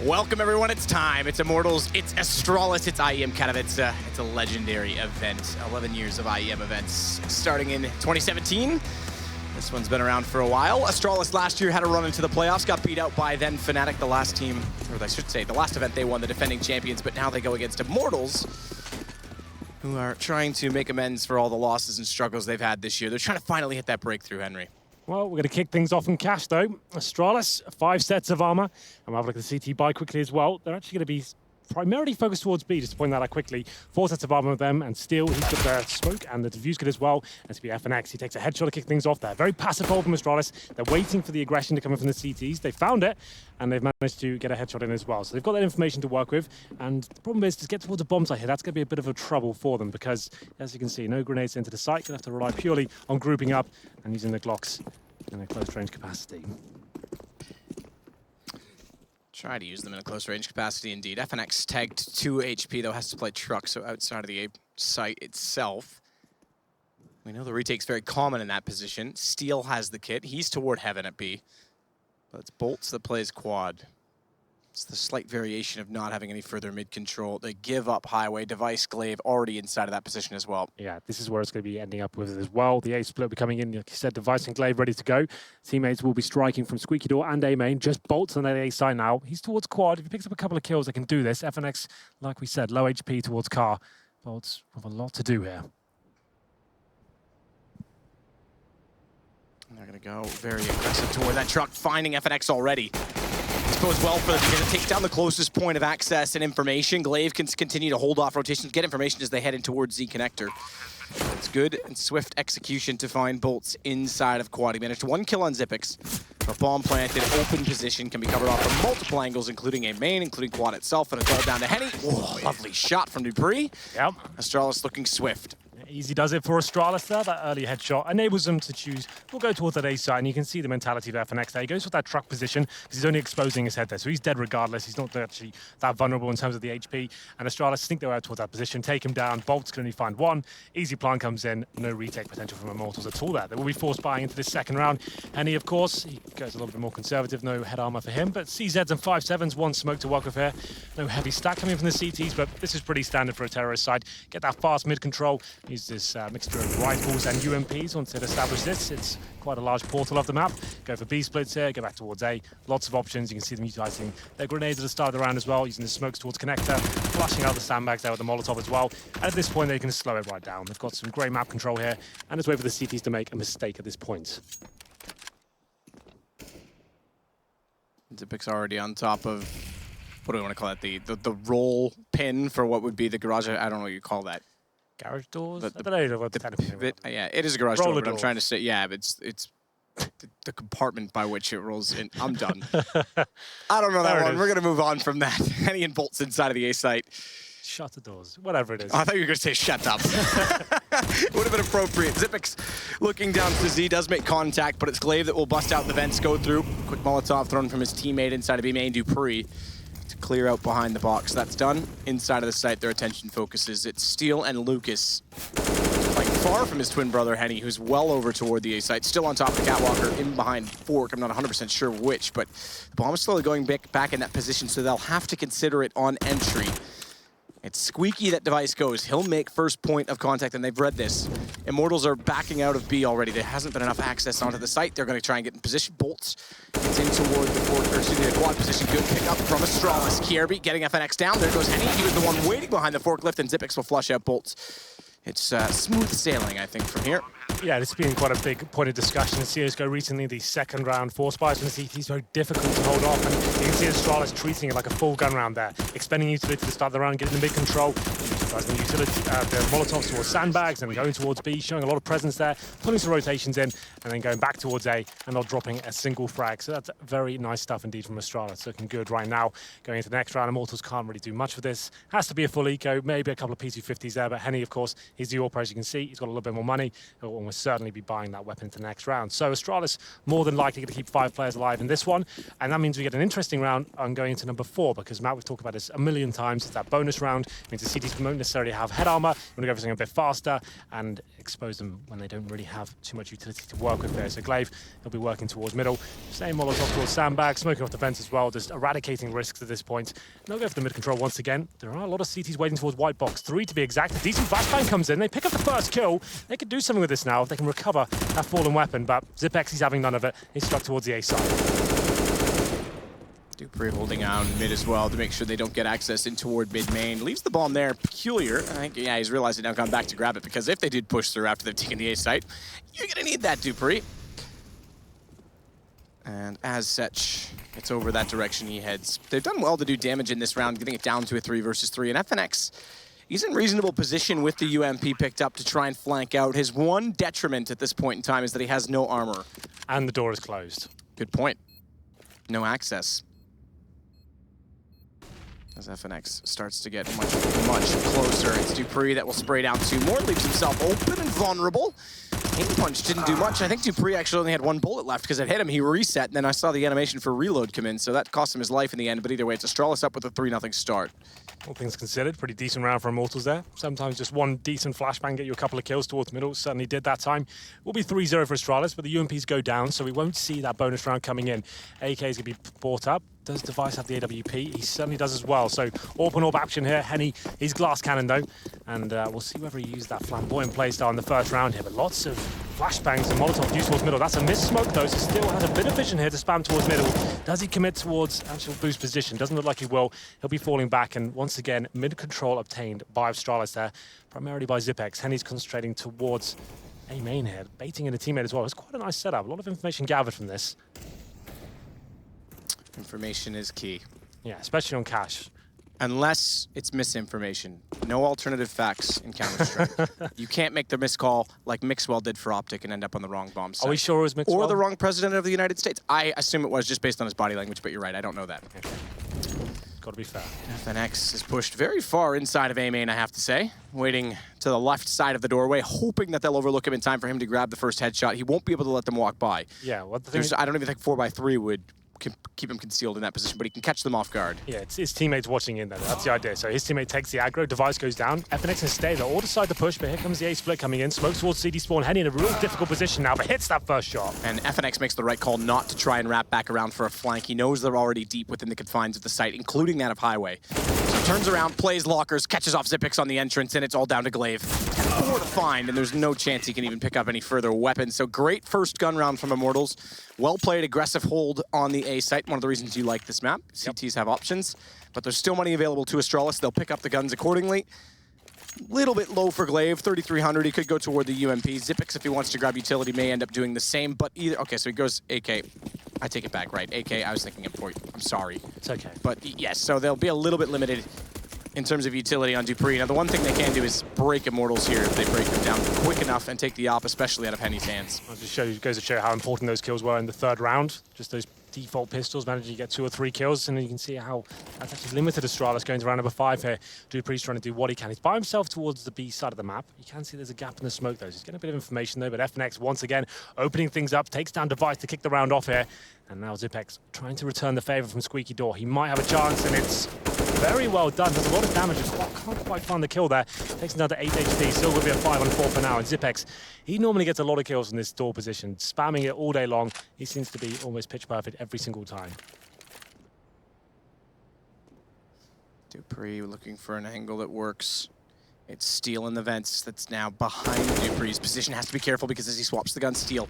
Welcome everyone, it's time. It's Immortals, it's Astralis, it's IEM Katowice. It's a legendary event. 11 years of IEM events starting in 2017. This one's been around for a while. Astralis last year had a run into the playoffs, got beat out by then Fnatic, the last team, or I should say the last event they won, the defending champions, but now they go against Immortals, who are trying to make amends for all the losses and struggles they've had this year. They're trying to finally hit that breakthrough, Henry. Well, we're going to kick things off in cash, though. Astralis, 5 sets of armor. And we'll have a look at the CT buy quickly as well. They're actually going to be primarily focused towards B, just to point that out quickly. 4 sets of armor with them, and Steel, he's got their smoke and the diffuse kit as well. And to be FNX, he takes a headshot to kick things off there. Very passive hold from Astralis. They're waiting for the aggression to come in from the CTs. They found it, and they've managed to get a headshot in as well. So they've got that information to work with. And the problem is, to get towards a bomb site here, that's going to be a bit of a trouble for them, because, as you can see, no grenades into the site. Going to have to rely purely on grouping up and using the Glocks in a close range capacity. Try to use them in a close range capacity indeed. FNX tagged 2 HP, though has to play truck, so outside of the A site itself. We know the retake's very common in that position. Steel has the kit. He's toward Heaven at B. But it's Bolts that plays quad. It's the slight variation of not having any further mid control. They give up Highway. Device, Glaive already inside of that position as well. Yeah, this is where it's going to be ending up with it as well. The A split will be coming in, like you said, Device and Glaive ready to go. Teammates will be striking from Squeaky Door and A main. Just Bolts on that A side now. He's towards quad. If he picks up a couple of kills, they can do this. FNX, like we said, low HP towards car. Bolts have a lot to do here. They're going to go very aggressive toward that truck, finding FNX already. This goes well for them because it takes down the closest point of access and information. Glaive can continue to hold off rotations, get information as they head in towards Z connector. It's good and swift execution to find Bolts inside of quad. He managed 1 kill on Xyp9x. A bomb planted, open position, can be covered off from multiple angles, including a main, including quad itself, and it's all down to Henny. Oh, lovely shot from Dupree. Yep. Astralis looking swift. Easy does it for Astralis there. That early headshot enables them to choose. We'll go towards that A side, and you can see the mentality of FNX there. He goes for that truck position because he's only exposing his head there. So he's dead regardless. He's not actually that vulnerable in terms of the HP. And Astralis think they're out towards that position. Take him down. Bolts can only find 1. Easy plant comes in. No retake potential from Immortals at all there. They will be forced buying into this second round. Henny, of course, he goes a little bit more conservative. No head armor for him. But CZs and 5.7s, 1 smoke to work with here. No heavy stack coming from the CTs, but this is pretty standard for a terrorist side. Get that fast mid control. Use this mixture of rifles and UMPs once they've established this. It's quite a large portal of the map. Go for B splits here, go back towards A. Lots of options. You can see them utilizing their grenades at the start of the round as well, using the smokes towards connector, flushing out the sandbags there with the Molotov as well. And at this point, they can slow it right down. They've got some great map control here, and it's wait for the CTs to make a mistake at this point. Xyp9x already on top of, what do we want to call it? The roll pin for what would be the garage. I don't know what you call that. Garage doors? I don't know what the pivot, yeah, it is a garage door, but I'm trying to say, yeah, but it's the compartment by which it rolls in. I'm done. I don't know that one. We're going to move on from that. Henny and Bolts inside of the A site. Shut the doors, whatever it is. Oh, I thought you were going to say shut up. Would have been appropriate. Xyp9x looking down to Z, does make contact, but it's Glaive that will bust out the vents, go through. Quick Molotov thrown from his teammate inside of B main, Dupree. Clear out behind the box. That's done. Inside of the site, their attention focuses. It's Steel and Lucas, like far from his twin brother Henny, who's well over toward the A site. Still on top of the catwalker, in behind Fork. I'm not 100% sure which, but the bomb is slowly going back in that position, so they'll have to consider it on entry. It's Squeaky that Device goes. He'll make first point of contact, and they've read this. Immortals are backing out of B already. There hasn't been enough access onto the site. They're going to try and get in position. Bolts gets in toward the quad position. Good pickup from Astralis. Kierby getting FNX down. There goes Henny. He was the one waiting behind the forklift, and Xyp9x will flush out Bolts. It's smooth sailing, I think, from here. Yeah, this has been quite a big point of discussion in CSGO recently. The second round, 4 spies from the CT is very difficult to hold off, and you can see Astralis treating it like a full gun round there, expending utility to start the round, getting the mid control, utilizing the utility, the Molotovs towards sandbags, and going towards B, showing a lot of presence there, pulling some rotations in, and then going back towards A, and not dropping a single frag. So that's very nice stuff indeed from Astralis. Looking good right now. Going into the next round, Immortals can't really do much for this. Has to be a full eco, maybe a couple of P250s there, but Henny, of course, he's the AWP, as you can see. He's got a little bit more money, or will certainly be buying that weapon to the next round. So Astralis more than likely going to keep 5 players alive in this one, and that means we get an interesting round on going into number 4, because Matt, we've talked about this a million times. It's that bonus round. It means the CTs won't necessarily have head armor. You want to go for something a bit faster and expose them when they don't really have too much utility to work with there. So Glaive, he'll be working towards middle. Same Molotov towards sandbag, smoking off the fence as well, just eradicating risks at this point. And they'll go for the mid control once again. There are a lot of CTs waiting towards white box, 3 to be exact. A decent flashbang comes in. They pick up the first kill. They could do something with this now if they can recover that fallen weapon, but Zipex, he's having none of it. He's struck towards the A side. dupreeh holding out mid as well to make sure they don't get access in toward mid main. Leaves the bomb there. Peculiar. I think, yeah, he's realized it now, gone back to grab it, because if they did push through after they've taken the A site, you're going to need that, dupreeh. And as such, it's over that direction he heads. They've done well to do damage in this round, getting it down to a 3 versus 3. And FNX, he's in reasonable position with the UMP picked up to try and flank out. His one detriment at this point in time is that he has no armor. And the door is closed. Good point. No access. As FNX starts to get much closer, it's dupreeh that will spray down 2 more, leaves himself open and vulnerable. Aim punch didn't do much. I think dupreeh actually only had 1 bullet left because it hit him. He reset, and then I saw the animation for reload come in, so that cost him his life in the end. But either way, it's Astralis up with a 3-0 start. All things considered, pretty decent round for Immortals there. Sometimes just one decent flashbang get you a couple of kills towards middle. Certainly did that time. Will be 3-0 for Astralis, but the UMPs go down, so we won't see that bonus round coming in. AK is going to be brought up. Does Device have the AWP? He certainly does as well. So AWP and AWP action here. Henny, he's glass cannon though. And we'll see whether he used that flamboyant playstyle in the first round here. But lots of flashbangs and Molotov used towards middle. That's a missed smoke though, so still has a bit of vision here to spam towards middle. Does he commit towards actual boost position? Doesn't look like he will. He'll be falling back, and once again, mid control obtained by Astralis there, primarily by Zipex. Henny's concentrating towards A main here, baiting in a teammate as well. It's quite a nice setup. A lot of information gathered from this. Information is key. Yeah, especially on Cash. Unless it's misinformation. No alternative facts in Counter-Strike. You can't make the miscall like Mixwell did for Optic and end up on the wrong bomb site. Are we sure it was Mixwell? Or the wrong president of the United States. I assume it was just based on his body language, but you're right, I don't know that. Okay. Got to be fair. FNX is pushed very far inside of A main, I have to say. Waiting to the left side of the doorway, hoping that they'll overlook him in time for him to grab the first headshot. He won't be able to let them walk by. Yeah, what the thing I don't even think 4x3 would keep him concealed in that position, but he can catch them off guard. Yeah, it's his teammates watching in there. That's the idea. So his teammate takes the aggro, Device goes down. FNX can stay there. All decide to push, but here comes the A split coming in. Smokes towards CD spawn. Henny in a real difficult position now, but hits that first shot. And FNX makes the right call not to try and wrap back around for a flank. He knows they're already deep within the confines of the site, including that of Highway. So he turns around, plays lockers, catches off Zipex on the entrance, and it's all down to Glaive. 4 to find, and there's no chance he can even pick up any further weapons. So great first gun round from Immortals. Well played, aggressive hold on the A site. One of the reasons you like this map. CTs have options, but there's still money available to Astralis. They'll pick up the guns accordingly. Little bit low for Glaive, 3,300. He could go toward the UMP. Zipex, if he wants to grab utility, may end up doing the same, but either... Okay, so he goes AK. I take it back, right? AK, I was thinking M4. I'm sorry. It's okay. But yes, so they'll be a little bit limited in terms of utility on dupreeh. Now, the one thing they can do is break Immortals here if they break them down quick enough and take the op, especially out of Henny's hands. Well, it goes to show how important those kills were in the third round. Just those default pistols, managing to get 2 or 3 kills, and then you can see how that's actually limited Astralis going to round number 5 here. dupreeh's trying to do what he can. He's by himself towards the B side of the map. You can see there's a gap in the smoke, though. So he's getting a bit of information, though, but FNX, once again, opening things up, takes down Device to kick the round off here. And now Zipex trying to return the favor from Squeaky Door. He might have a chance, and it's very well done. Does a lot of damage. Can't quite find the kill there. Takes another 8 HP. Still going to be a 5 on 4 for now. And Zipex, he normally gets a lot of kills in this door position, spamming it all day long. He seems to be almost pitch perfect every single time. dupreeh looking for an angle that works. It's Steel in the vents that's now behind dupreeh's position. Has to be careful because as he swaps the gun, Steel,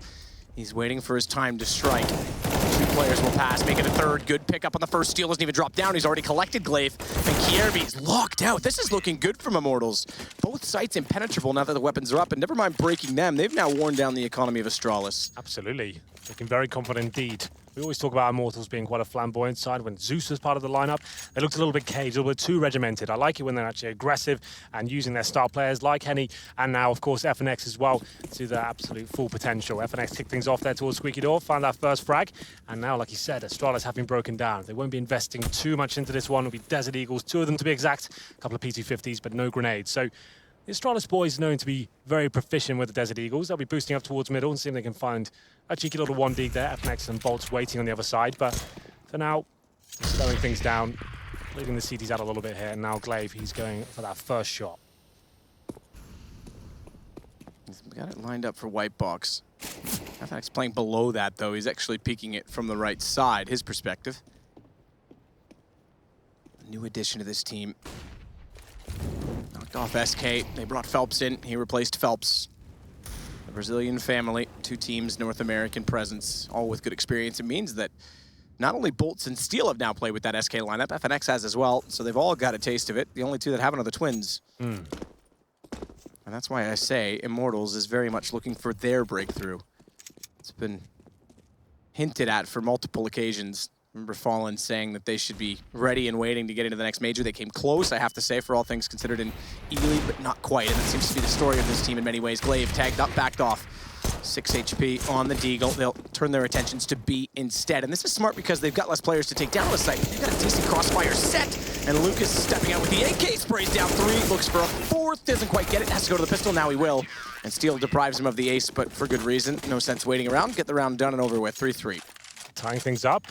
he's waiting for his time to strike. 2 players will pass, make it a third. Good pickup on the first. Steel doesn't even drop down. He's already collected Glaive. And Kierby's locked out. This is looking good from Immortals. Both sites impenetrable now that the weapons are up. And never mind breaking them, they've now worn down the economy of Astralis. Absolutely. Looking very confident indeed. We always talk about Immortals being quite a flamboyant side. When Zeus was part of the lineup, they looked a little bit caged, a little bit too regimented. I like it when they're actually aggressive and using their star players like Henny, and now, of course, FNX as well, to their absolute full potential. FNX kicked things off there towards Squeaky Door, found that first frag, and now, like you said, Astralis have been broken down. They won't be investing too much into this one. It'll be Desert Eagles, 2 of them to be exact, a couple of P250s, but no grenades. So The Astralis boys known to be very proficient with the Desert Eagles. They'll be boosting up towards middle and seeing if they can find a cheeky little 1D there. FNX and Bolts waiting on the other side, but for now, slowing things down, leaving the CTs out a little bit here. And now Glaive, he's going for that first shot. He's got it lined up for white box. FNX playing below that, though. He's actually peeking it from the right side, his perspective. A new addition to this team. Knocked off SK. They brought Phelps in. He replaced Phelps. A Brazilian family, 2 teams, North American presence, all with good experience. It means that not only Bolts and Steel have now played with that SK lineup, FNX has as well, so they've all got a taste of it. The only 2 that haven't are the Twins. And that's why I say Immortals is very much looking for their breakthrough. It's been hinted at for multiple occasions. Remember Fallen saying that they should be ready and waiting to get into the next major. They came close, I have to say, for all things considered in E-League, but not quite. And that seems to be the story of this team in many ways. Glaive tagged up, backed off. 6 HP on the Deagle. They'll turn their attentions to B instead. And this is smart because they've got less players to take down the site. They've got a decent crossfire set. And Lucas stepping out with the AK, sprays down 3, looks for a 4th, doesn't quite get it, has to go to the pistol, now he will. And Steel deprives him of the ace, but for good reason. No sense waiting around, get the round done and over with, 3-3. Tying things up.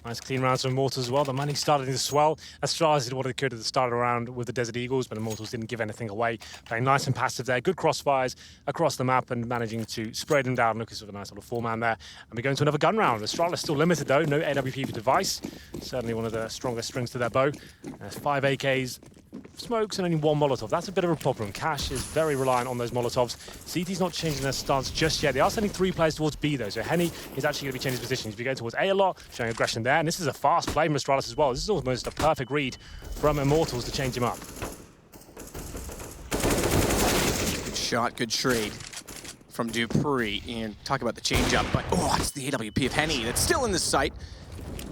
Nice clean rounds from Immortals as well. The money started to swell. Astralis did what they could at the start of the round with the Desert Eagles, but Immortals didn't give anything away. Playing nice and passive there. Good crossfires across the map and managing to spray them down. Lucas with a nice little 4-man there. And we're going to another gun round. Astralis still limited though. No AWP device. Certainly one of the strongest strings to their bow. There's 5 AKs, smokes, and only 1 Molotov. That's a bit of a problem. Cash is very reliant on those Molotovs. CT's not changing their stance just yet. They are sending 3 players towards B though. So Henny is actually going to be changing his position. He's going towards A lot, showing aggression there. And this is a fast play from Astralis as well. This is almost a perfect read from Immortals to change him up. Good shot, good trade from Dupree. And talk about the change-up, but oh, it's the AWP of Henny that's still in the sight.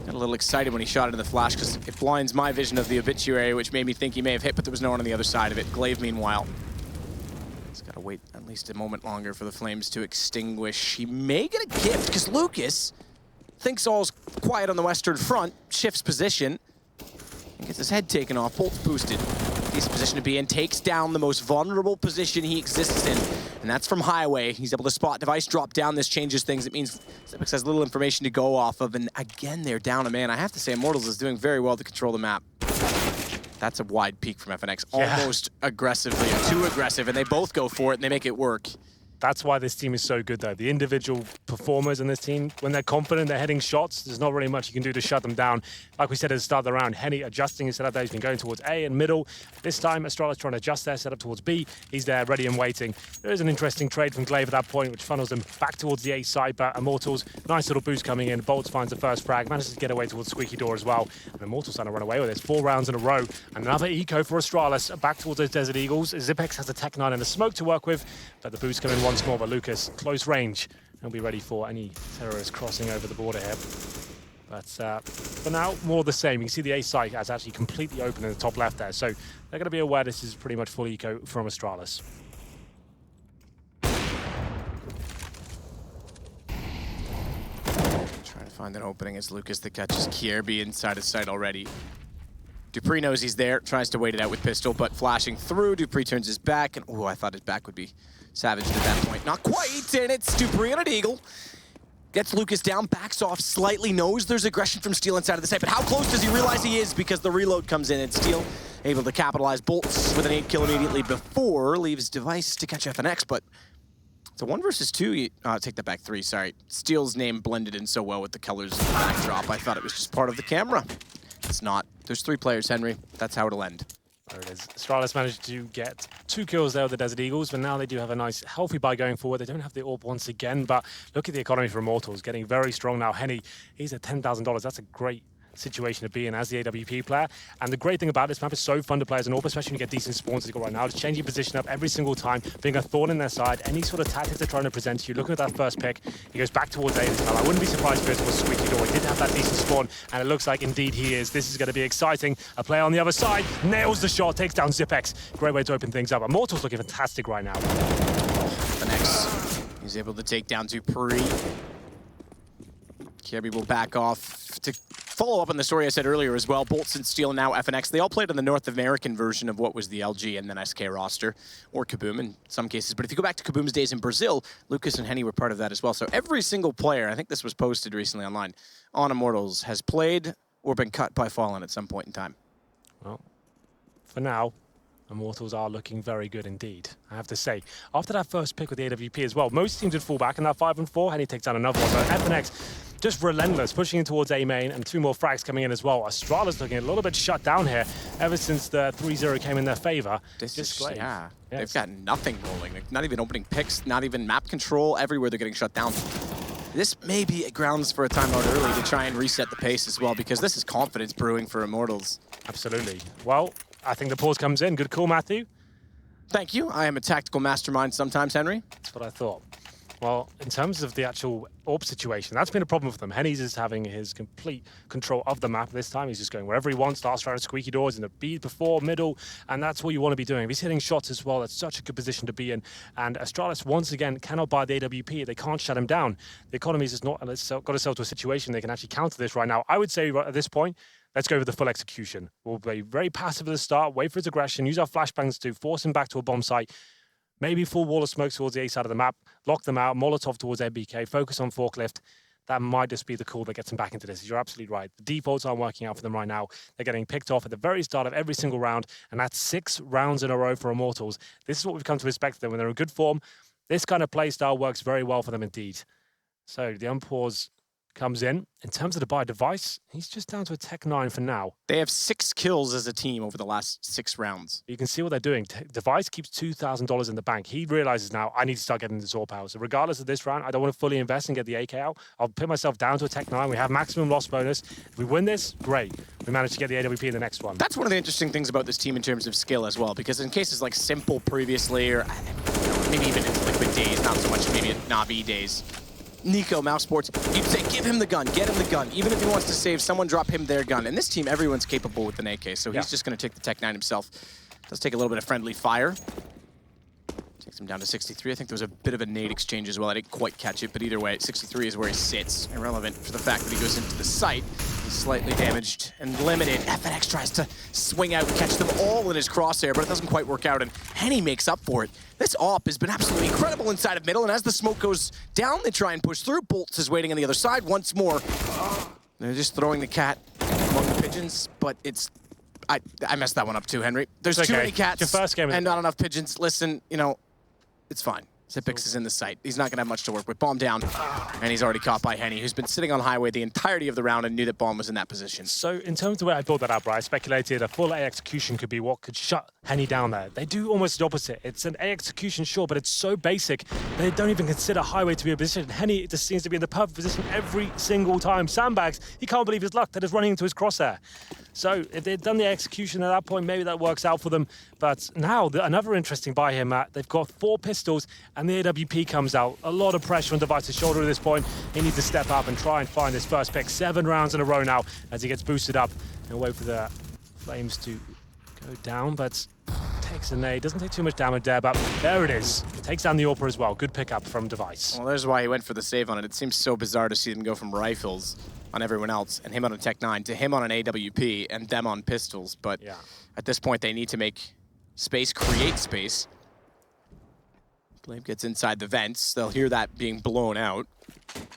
Got a little excited when he shot it in the flash because it blinds my vision of the obituary, which made me think he may have hit, but there was no one on the other side of it. Glaive, meanwhile, he's got to wait at least a moment longer for the flames to extinguish. He may get a gift because Lucas thinks all's quiet on the western front, shifts position, and gets his head taken off. Bolt's boosted. Decent position to be in, takes down the most vulnerable position he exists in, and that's from Highway. He's able to spot device drop down. This changes things. It means Zipix has little information to go off of, and again, they're down a man. I have to say, Immortals is doing very well to control the map. That's a wide peak from FNX, almost aggressively, too aggressive, and they both go for it, and they make it work. That's why this team is so good, though. The individual performers in this team, when they're confident, they're hitting shots, there's not really much you can do to shut them down. Like we said at the start of the round, Henny adjusting his setup there. He's been going towards A and middle. This time, Astralis trying to adjust their setup towards B. He's there, ready and waiting. There is an interesting trade from Glaive at that point, which funnels them back towards the A side, but Immortals, nice little boost coming in. Bolts finds the first frag, manages to get away towards Squeaky Door as well. And Immortals trying to run away with this. 4 rounds in a row. Another eco for Astralis, back towards those Desert Eagles. Zipex has a Tech 9 and a smoke to work with, but the boost coming once more, but Lucas close range. He'll be ready for any terrorists crossing over the border here. But for now, more of the same. You can see the A site is actually completely open in the top left there. So they're going to be aware this is pretty much full eco from Astralis. Trying to find an opening as Lucas that catches Kierby inside his sight already. Dupree knows he's there, tries to wait it out with pistol, but flashing through, Dupree turns his back, and oh, I thought his back would be savaged at that point. Not quite, and it's Dupree on an Eagle. Gets Lucas down, backs off slightly, knows there's aggression from Steel inside of the site, but how close does he realize he is because the reload comes in, and Steel able to capitalize. Bolts with an 8 kill immediately before, leaves Device to catch FNX, but it's a 1 versus 2. Take that back, 3, sorry. Steel's name blended in so well with the colors of the backdrop, I thought it was just part of the camera. It's not. There's 3 players, Henry. That's how it'll end. There it is. Astralis managed to get 2 kills there with the Desert Eagles, but now they do have a nice, healthy buy going forward. They don't have the AWP once again, but look at the economy for Immortals, getting very strong now. Henny, he's at $10,000. That's a great situation to be in as the AWP player. And the great thing about this map is so fun to play as an AWP, especially when you get decent spawns as you got right now. Just changing position up every single time, being a thorn in their side. Any sort of tactics they're trying to present to you. Looking at that first pick, he goes back towards A this time. I wouldn't be surprised if it was Squeaky Door. He did have that decent spawn, and it looks like indeed he is. This is going to be exciting. A player on the other side nails the shot, takes down Zipex. Great way to open things up. Immortals looking fantastic right now. The next, he's able to take down Dupree. Kirby will back off to follow up on the story I said earlier as well, Bolts and Steel, now FNX, they all played on the North American version of what was the LG and then SK roster, or Kaboom in some cases. But if you go back to Kaboom's days in Brazil, Lucas and Henny were part of that as well. So every single player, I think this was posted recently online, on Immortals has played or been cut by Fallen at some point in time. Well, for now, Immortals are looking very good indeed, I have to say. After that first pick with the AWP as well, most teams would fall back in that 5-4. Henny takes down another one, but FNX just relentless, pushing in towards A main, and 2 more frags coming in as well. Astralis looking a little bit shut down here ever since the 3-0 came in their favor. Yeah, they've got nothing rolling. Not even opening picks, not even map control. Everywhere they're getting shut down. This may be grounds for a timeout early to try and reset the pace as well, because this is confidence brewing for Immortals. Absolutely. Well, I think the pause comes in. Good call, Matthew. Thank you. I am a tactical mastermind sometimes, Henry. That's what I thought. Well, in terms of the actual AWP situation, that's been a problem for them. Henny's is having his complete control of the map this time. He's just going wherever he wants, starts trying to squeaky doors in the B before, middle, and that's what you want to be doing. If he's hitting shots as well, that's such a good position to be in. And Astralis, once again, cannot buy the AWP. They can't shut him down. The economy's just not got itself to a situation they can actually counter this right now. I would say at this point, let's go with the full execution. We'll be very passive at the start, wait for his aggression, use our flashbangs to force him back to a bomb site. Maybe full wall of smoke towards the A side of the map, lock them out, Molotov towards ABK, focus on forklift. That might just be the call that gets them back into this. You're absolutely right. The defaults aren't working out for them right now. They're getting picked off at the very start of every single round, and that's 6 rounds in a row for Immortals. This is what we've come to expect them when they're in good form. This kind of play style works very well for them indeed. So the unpause comes in. In terms of the buy device, he's just down to a Tech 9 for now. They have 6 kills as a team over the last 6 rounds. You can see what they're doing. Device keeps $2,000 in the bank. He realizes now, I need to start getting this AWP out. So regardless of this round, I don't want to fully invest and get the AK out. I'll put myself down to a Tech 9. We have maximum loss bonus. If we win this, great. We managed to get the AWP in the next one. That's one of the interesting things about this team in terms of skill as well, because in cases like Simple previously, or maybe even in Liquid days, not so much maybe at Navi days, Nico, Mouse Sports, you'd say, give him the gun, get him the gun. Even if he wants to save someone, drop him their gun. And this team, everyone's capable with an AK, so he's just going to take the Tech 9 himself. Does take a little bit of friendly fire. Takes him down to 63. I think there was a bit of a nade exchange as well. I didn't quite catch it, but either way, 63 is where he sits. Irrelevant for the fact that he goes into the site. He's slightly damaged and limited. FNX tries to swing out and catch them all in his crosshair, but it doesn't quite work out, and Henny makes up for it. This AWP has been absolutely incredible inside of middle, and as the smoke goes down, they try and push through. Bolts is waiting on the other side once more. They're just throwing the cat among the pigeons, but it's... I messed that one up too, Henry. There's too many cats your first game and not enough pigeons. Listen, you know, it's fine. Zipix is in the site. He's not going to have much to work with. Bomb down, and he's already caught by Henny, who's been sitting on highway the entirety of the round and knew that Bomb was in that position. So in terms of the way I thought that up, right, I speculated a full A execution could be what could shut Henny down there. They do almost the opposite. It's an A execution, sure, but it's so basic, they don't even consider highway to be a position. Henny just seems to be in the perfect position every single time. Sandbags, he can't believe his luck that is running into his crosshair. So if they'd done the execution at that point, maybe that works out for them. But now, another interesting buy here, Matt. They've got 4 pistols, and the AWP comes out. A lot of pressure on Device's shoulder at this point. He needs to step up and try and find his first pick. 7 rounds in a row now as he gets boosted up. And wait for the flames to go down, but takes a nade. Doesn't take too much damage there, but there it is. Takes down the AWP as well. Good pickup from Device. Well, there's why he went for the save on it. It seems so bizarre to see them go from rifles on everyone else, and him on a Tech 9, to him on an AWP, and them on pistols. But at this point, they need to make space, create space. Blame gets inside the vents. They'll hear that being blown out.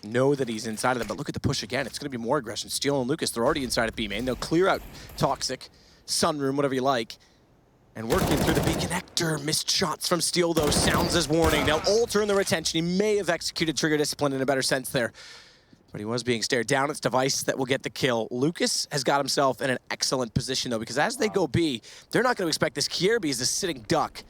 Know that he's inside of them, but look at the push again. It's going to be more aggression. Steel and Lucas, they're already inside of B main. They'll clear out Toxic, Sunroom, whatever you like. And working through the B connector. Missed shots from Steel, though, sounds as warning. They'll all turn their attention. He may have executed trigger discipline in a better sense there, but he was being stared down. It's Device that will get the kill. Lucas has got himself in an excellent position, though, because as they go B, they're not going to expect this. Kierby is a sitting duck.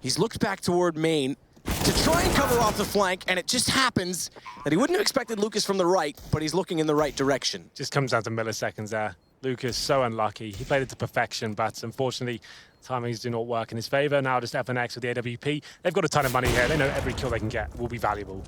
He's looked back toward main to try and cover off the flank, and it just happens that he wouldn't have expected Lucas from the right, but he's looking in the right direction. Just comes down to milliseconds there. Lucas, so unlucky. He played it to perfection, but unfortunately, timings do not work in his favor. Now just FNX with the AWP. They've got a ton of money here. They know every kill they can get will be valuable.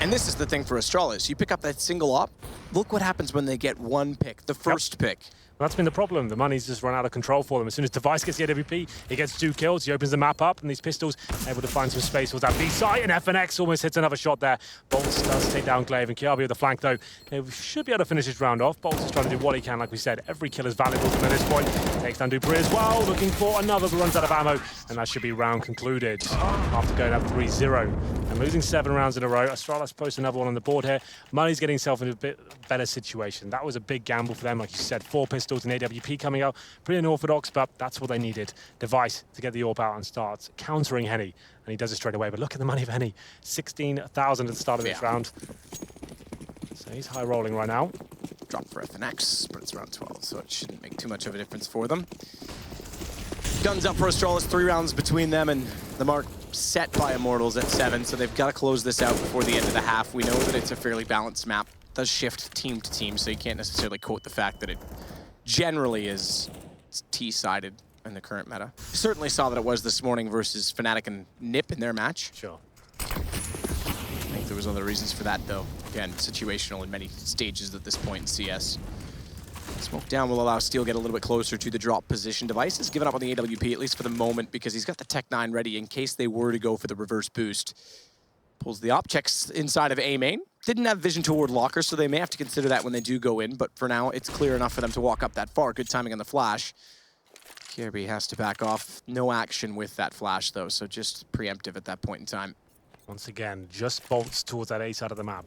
And this is the thing for Astralis. You pick up that single op, look what happens when they get one pick, the first pick. That's been the problem. The money's just run out of control for them. As soon as device gets the AWP, he gets 2 kills. He opens the map up, and these pistols able to find some space towards that B site, and FNX almost hits another shot there. Bolts does take down Glaive, and Kiabi with the flank, though. They should be able to finish this round off. Bolts is trying to do what he can, like we said. Every kill is valuable to him at this point. Takes down Dupree as well, looking for another, but runs out of ammo, and that should be round concluded. After going up 3-0 and losing 7 rounds in a row, Astralis posts another one on the board here. Money's getting himself in a bit better situation. That was a big gamble for them, like you said. 4 pistols and AWP coming out. Pretty unorthodox, but that's what they needed. Device to get the AWP out and starts countering Henny, and he does it straight away. But look at the money of Henny. 16,000 at the start of this round. So he's high rolling right now. Drop for FNX, but it's round 12, so it shouldn't make too much of a difference for them. Guns up for Astralis, 3 rounds between them, and the mark set by Immortals at 7, so they've got to close this out before the end of the half. We know that it's a fairly balanced map. It does shift team to team, so you can't necessarily quote the fact that it generally is T-sided in the current meta. Certainly saw that it was this morning versus Fnatic and Nip in their match. Sure. I think there was other reasons for that, though. Again, situational in many stages at this point in CS. Smoke down will allow Steel get a little bit closer to the drop position. Device has given up on the AWP, at least for the moment, because he's got the Tech 9 ready in case they were to go for the reverse boost. Pulls the op, checks inside of A main. Didn't have vision toward locker, so they may have to consider that when they do go in, but for now, it's clear enough for them to walk up that far. Good timing on the flash. Kirby has to back off. No action with that flash, though, so just preemptive at that point in time. Once again, just bolts towards that A side of the map.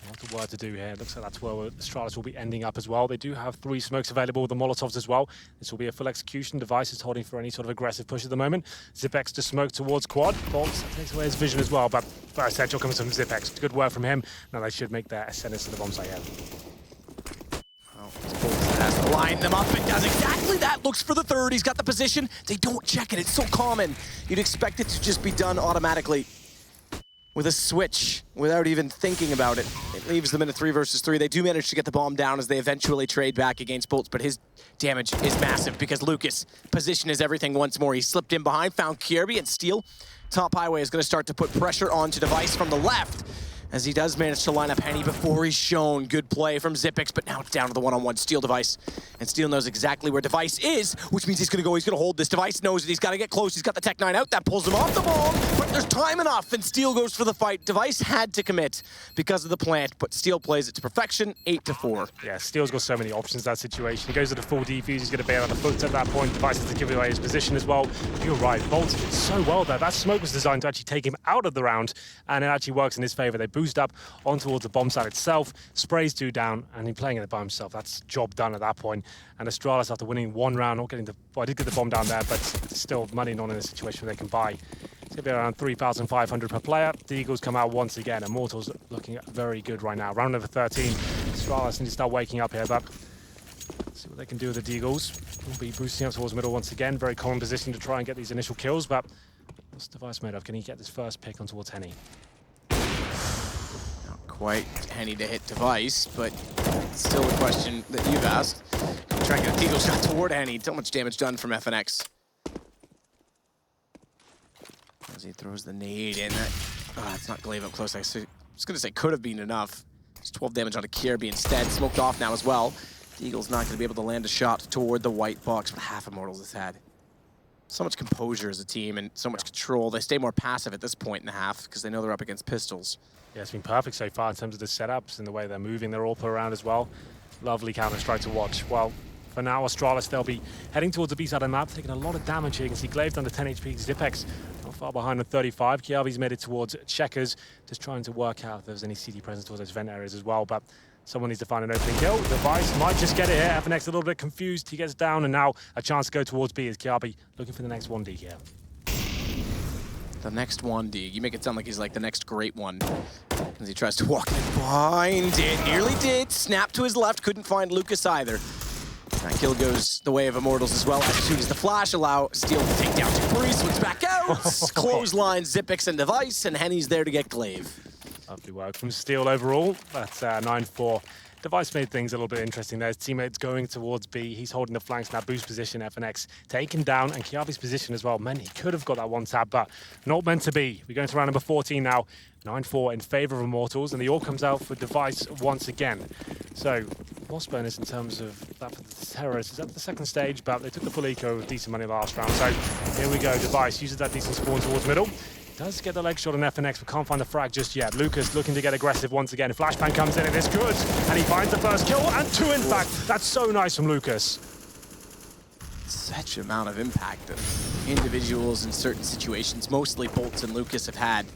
Lots of work to do here. Looks like that's where Astralis will be ending up as well. They do have 3 smokes available with the Molotovs as well. This will be a full execution. Device is holding for any sort of aggressive push at the moment. Zipex to smoke towards quad. Bolts takes away his vision as well, but essential comes from Zipex. Good work from him. Now they should make their ascendance to the bomb site here. Well, Bolts has to line them up and does exactly that. Looks for the third. He's got the position. They don't check it. It's so common. You'd expect it to just be done automatically with a switch without even thinking about it. It leaves them in a 3 versus 3. They do manage to get the bomb down as they eventually trade back against Bolts, but his damage is massive because Lucas' position is everything once more. He slipped in behind, found Kirby, and Steel. Top Highway is going to start to put pressure onto Device from the left, as he does manage to line up Henny before he's shown. Good play from Zipex, but now it's down to the one-on-one Steel Device. And Steel knows exactly where Device is, which means he's going to go, he's going to hold this. Device knows that he's got to get close. He's got the Tech 9 out. That pulls him off the ball, but there's time enough, and Steel goes for the fight. Device had to commit because of the plant, but Steel plays it to perfection, 8-4. Yeah, Steel's got so many options in that situation. He goes to the full defuse, he's going to bail on the foot at that point. Device has to give away his position as well. You're right, Bolts did so well there. That smoke was designed to actually take him out of the round, and it actually works in his favor. They boost up onto towards the bomb site itself, sprays 2 down, and he's playing it by himself. That's job done at that point. And Astralis, after winning 1 round, not getting the... Well, I did get the bomb down there, but still money not in a situation where they can buy. It's going to be around 3,500 per player. The Eagles come out once again. Immortals looking very good right now. Round number 13. Astralis need to start waking up here, but let's see what they can do with the Deagles. We'll be boosting up towards the middle once again. Very common position to try and get these initial kills, but what's Device made of? Can he get this first pick on towards Henny? Quite Henny to hit Device, but still the question that you've asked. Try and get a Deagle shot toward Henny. So much damage done from FNX. As he throws the nade in. It's not Glaive up close. I was going to say could have been enough. It's 12 damage onto Kirby instead. Smoked off now as well. Deagle's not going to be able to land a shot toward the white box, but half Immortals has had. So much composure as a team and so much control. They stay more passive at this point in the half because they know they're up against pistols. Yeah, it's been perfect so far in terms of the setups and the way they're moving their AWP around as well. Lovely Counter-Strike to watch. Well, for now, Astralis, they'll be heading towards the B side of the map, taking a lot of damage here. You can see Glaive under 10 HP, Zipex not far behind on 35. Kiavi's made it towards Checkers, just trying to work out if there's any CD presence towards those vent areas as well. But someone needs to find an opening kill. Device might just get it here. FNX a little bit confused. He gets down, and now a chance to go towards B as Kiabi looking for the next 1D here. The next 1D. You make it sound like he's like the next great one. As he tries to walk in behind it. Nearly did. Snap to his left. Couldn't find Lucas either. That kill goes the way of Immortals as well. As soon as the flash allow Steel to take down Dupree. Swings back out. Clothesline Zipex and Device. And Henny's there to get Glaive. Lovely work from Steel overall. That's 9-4 Device made things a little bit interesting there. His teammates going towards B. He's holding the flanks in that boost position. FNX taken down, and Kiabi's position as well. Man, he could have got that one tap, but not meant to be. We're going to round number 14 now. 9-4 in favor of Immortals, and the all comes out for Device once again. So, loss bonus in terms of that for the Terrorists is at the second stage, but they took the full eco with decent money last round. So, here we go. Device uses that decent spawn towards middle. Does get the leg shot on FNX, but can't find the frag just yet. Lucas looking to get aggressive once again. Flashbang comes in and it's good. And he finds the first kill and 2 in fact. That's so nice from Lucas. Such amount of impact that individuals in certain situations, mostly Bolts and Lucas, have had.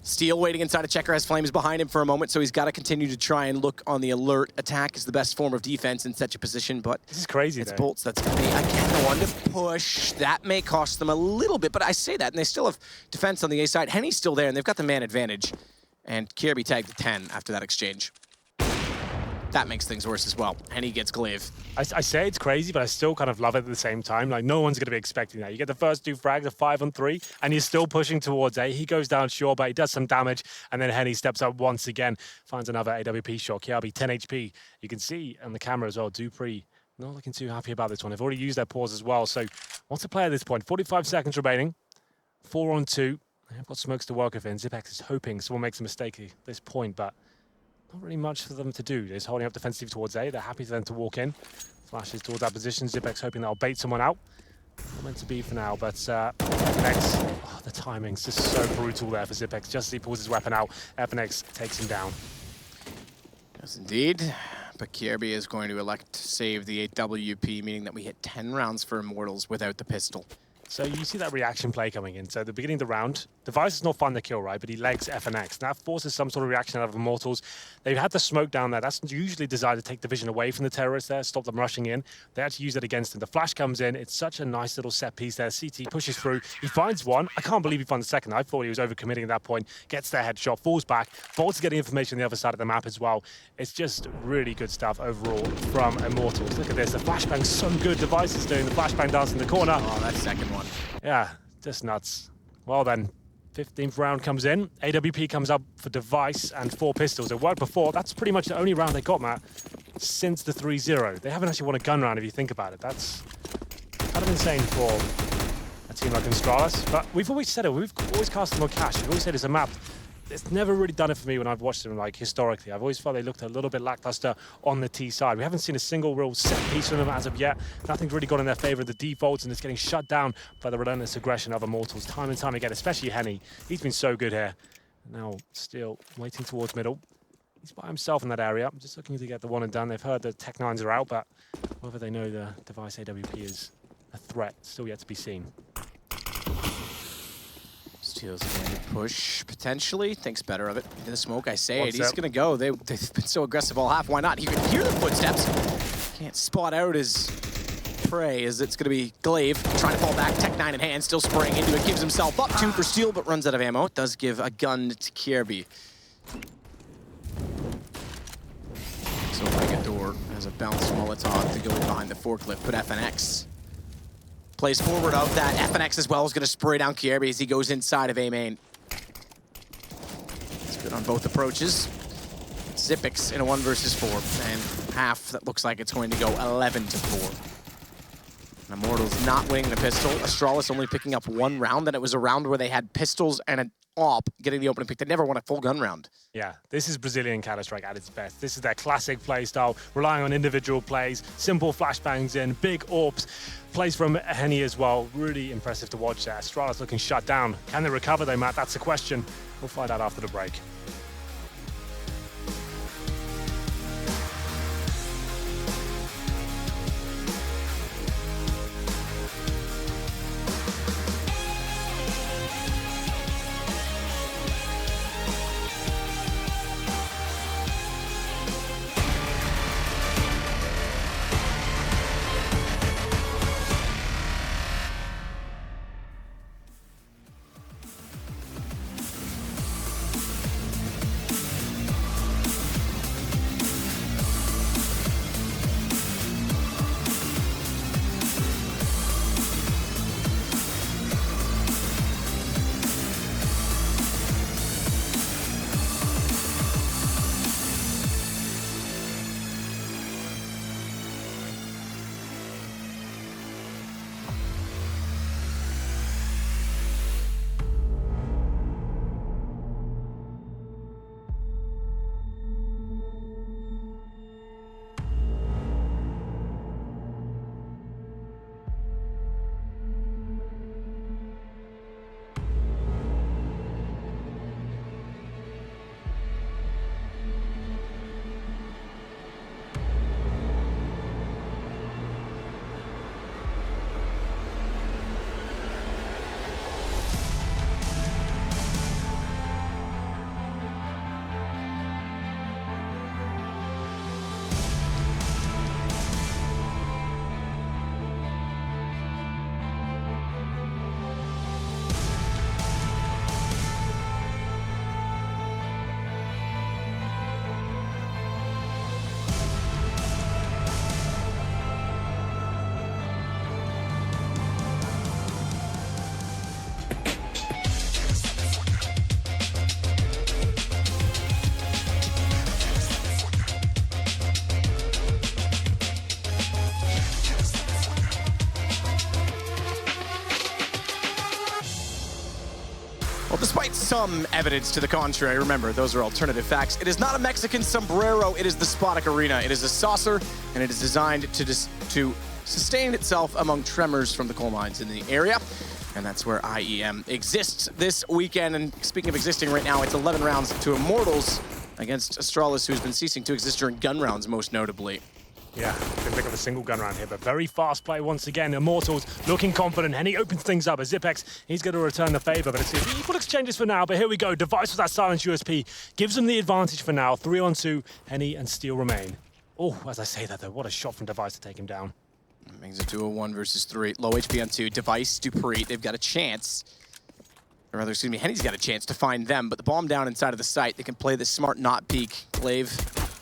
Steel waiting inside a checker, has Flames behind him for a moment, so he's got to continue to try and look on the alert. Attack is the best form of defense in such a position, but this is crazy. It's Bolts that's going to be, again, the one to push. That may cost them a little bit, but I say that, and they still have defense on the A side. Henny's still there, and they've got the man advantage. And Kirby tagged to 10 after that exchange. That makes things worse as well. Henny gets Glaive. I say it's crazy, but I still kind of love it at the same time. Like, no one's going to be expecting that. You get the first 2 frags, a 5-on-3, and you're still pushing towards A. He goes down, sure, but he does some damage, and then Henny steps up once again, finds another AWP shot. Kiabi, 10 HP. You can see on the camera as well, Dupree not looking too happy about this one. They've already used their pause as well, so what's the play at this point? 45 seconds remaining, 4-on-2. They've got smokes to work with, and Zipex is hoping someone makes a mistake at this point, but not really much for them to do. They're just holding up defensively towards A. They're happy for them to walk in. Flashes towards that position. Zipex hoping that'll bait someone out. Not meant to be for now, but FNX, oh, the timing's just so brutal there for Zipex. Just as he pulls his weapon out, FNX takes him down. Yes, indeed. But Kirby is going to elect to save the AWP, meaning that we hit 10 rounds for Immortals without the pistol. So you see that reaction play coming in. So at the beginning of the round, Device is not fun to kill, right? But he legs FNX. And that forces some sort of reaction out of Immortals. They've had the smoke down there. That's usually designed to take the vision away from the terrorists there, stop them rushing in. They actually use that against him. The flash comes in. It's such a nice little set piece there. CT pushes through. He finds one. I can't believe he finds the second. I thought he was overcommitting at that point. Gets their headshot, falls back. Bolts getting information on the other side of the map as well. It's just really good stuff overall from Immortals. Look at this. The flashbang's so good. Device is doing the flashbang dance in the corner. Oh, that second one. Yeah, just nuts. Well then, 15th round comes in. AWP comes up for Device and 4 pistols. It worked before. That's pretty much the only round they got, Matt, since the 3-0. They haven't actually won a gun round if you think about it. That's kind of insane for a team like Astralis. But we've always said it. We've always cast them on cash. We've always said it's a map. It's never really done it for me when I've watched them, like, historically. I've always felt they looked a little bit lackluster on the T side. We haven't seen a single real set piece from them as of yet. Nothing's really gone in their favor of the defaults, and it's getting shut down by the relentless aggression of Immortals time and time again, especially Henny. He's been so good here. Now, still waiting towards middle. He's by himself in that area. I'm just looking to get the one and done. They've heard the Tech 9s are out, but whether they know the Device AWP is a threat, still yet to be seen. Steals going to push, potentially. Thinks better of it. In the smoke, I say it. He's going to go. They've been so aggressive all half. Why not? You can hear the footsteps. Can't spot out his prey as it's going to be Glaive trying to fall back. Tech 9 in hand, still spraying into it. Gives himself up 2 for Steel, but runs out of ammo. It does give a gun to Kirby. So opening a door as a bounce Molotov to go behind the forklift, but FNX plays forward of that. FNX as well is going to spray down Kirby as he goes inside of A main. It's good on both approaches. Zipex in a 1 versus 4, and half that looks like it's going to go 11 to 4. And Immortals not winning the pistol. Astralis only picking up 1 round, and it was a round where they had pistols and an AWP getting the opening pick. They never won a full gun round. Yeah, this is Brazilian Counter-Strike at its best. This is their classic play style, relying on individual plays, simple flashbangs in, big AWPs. Plays from Henny as well. Really impressive to watch there. Astralis looking shut down. Can they recover though, Matt? That's the question. We'll find out after the break. Well, despite some evidence to the contrary, remember, those are alternative facts. It is not a Mexican sombrero, it is the Spodek Arena. It is a saucer, and it is designed to sustain itself among tremors from the coal mines in the area. And that's where IEM exists this weekend. And speaking of existing right now, it's 11 rounds to Immortals against Astralis, who's been ceasing to exist during gun rounds, most notably. Yeah, can think of a single gun round here, but very fast play once again. Immortals looking confident, and he opens things up as Zipex, he's going to return the favor, but it's equal exchanges for now. But here we go, Device with that silence USP gives him the advantage for now. 3-on-2, Henny and Steel remain. Oh, as I say that though, what a shot from Device to take him down. Makes it to a 1 versus 3. Low HP on 2. Device, Dupree, they've got a chance. Or rather, excuse me, Henny's got a chance to find them, but the bomb down inside of the site, they can play this smart not peek. Glaive,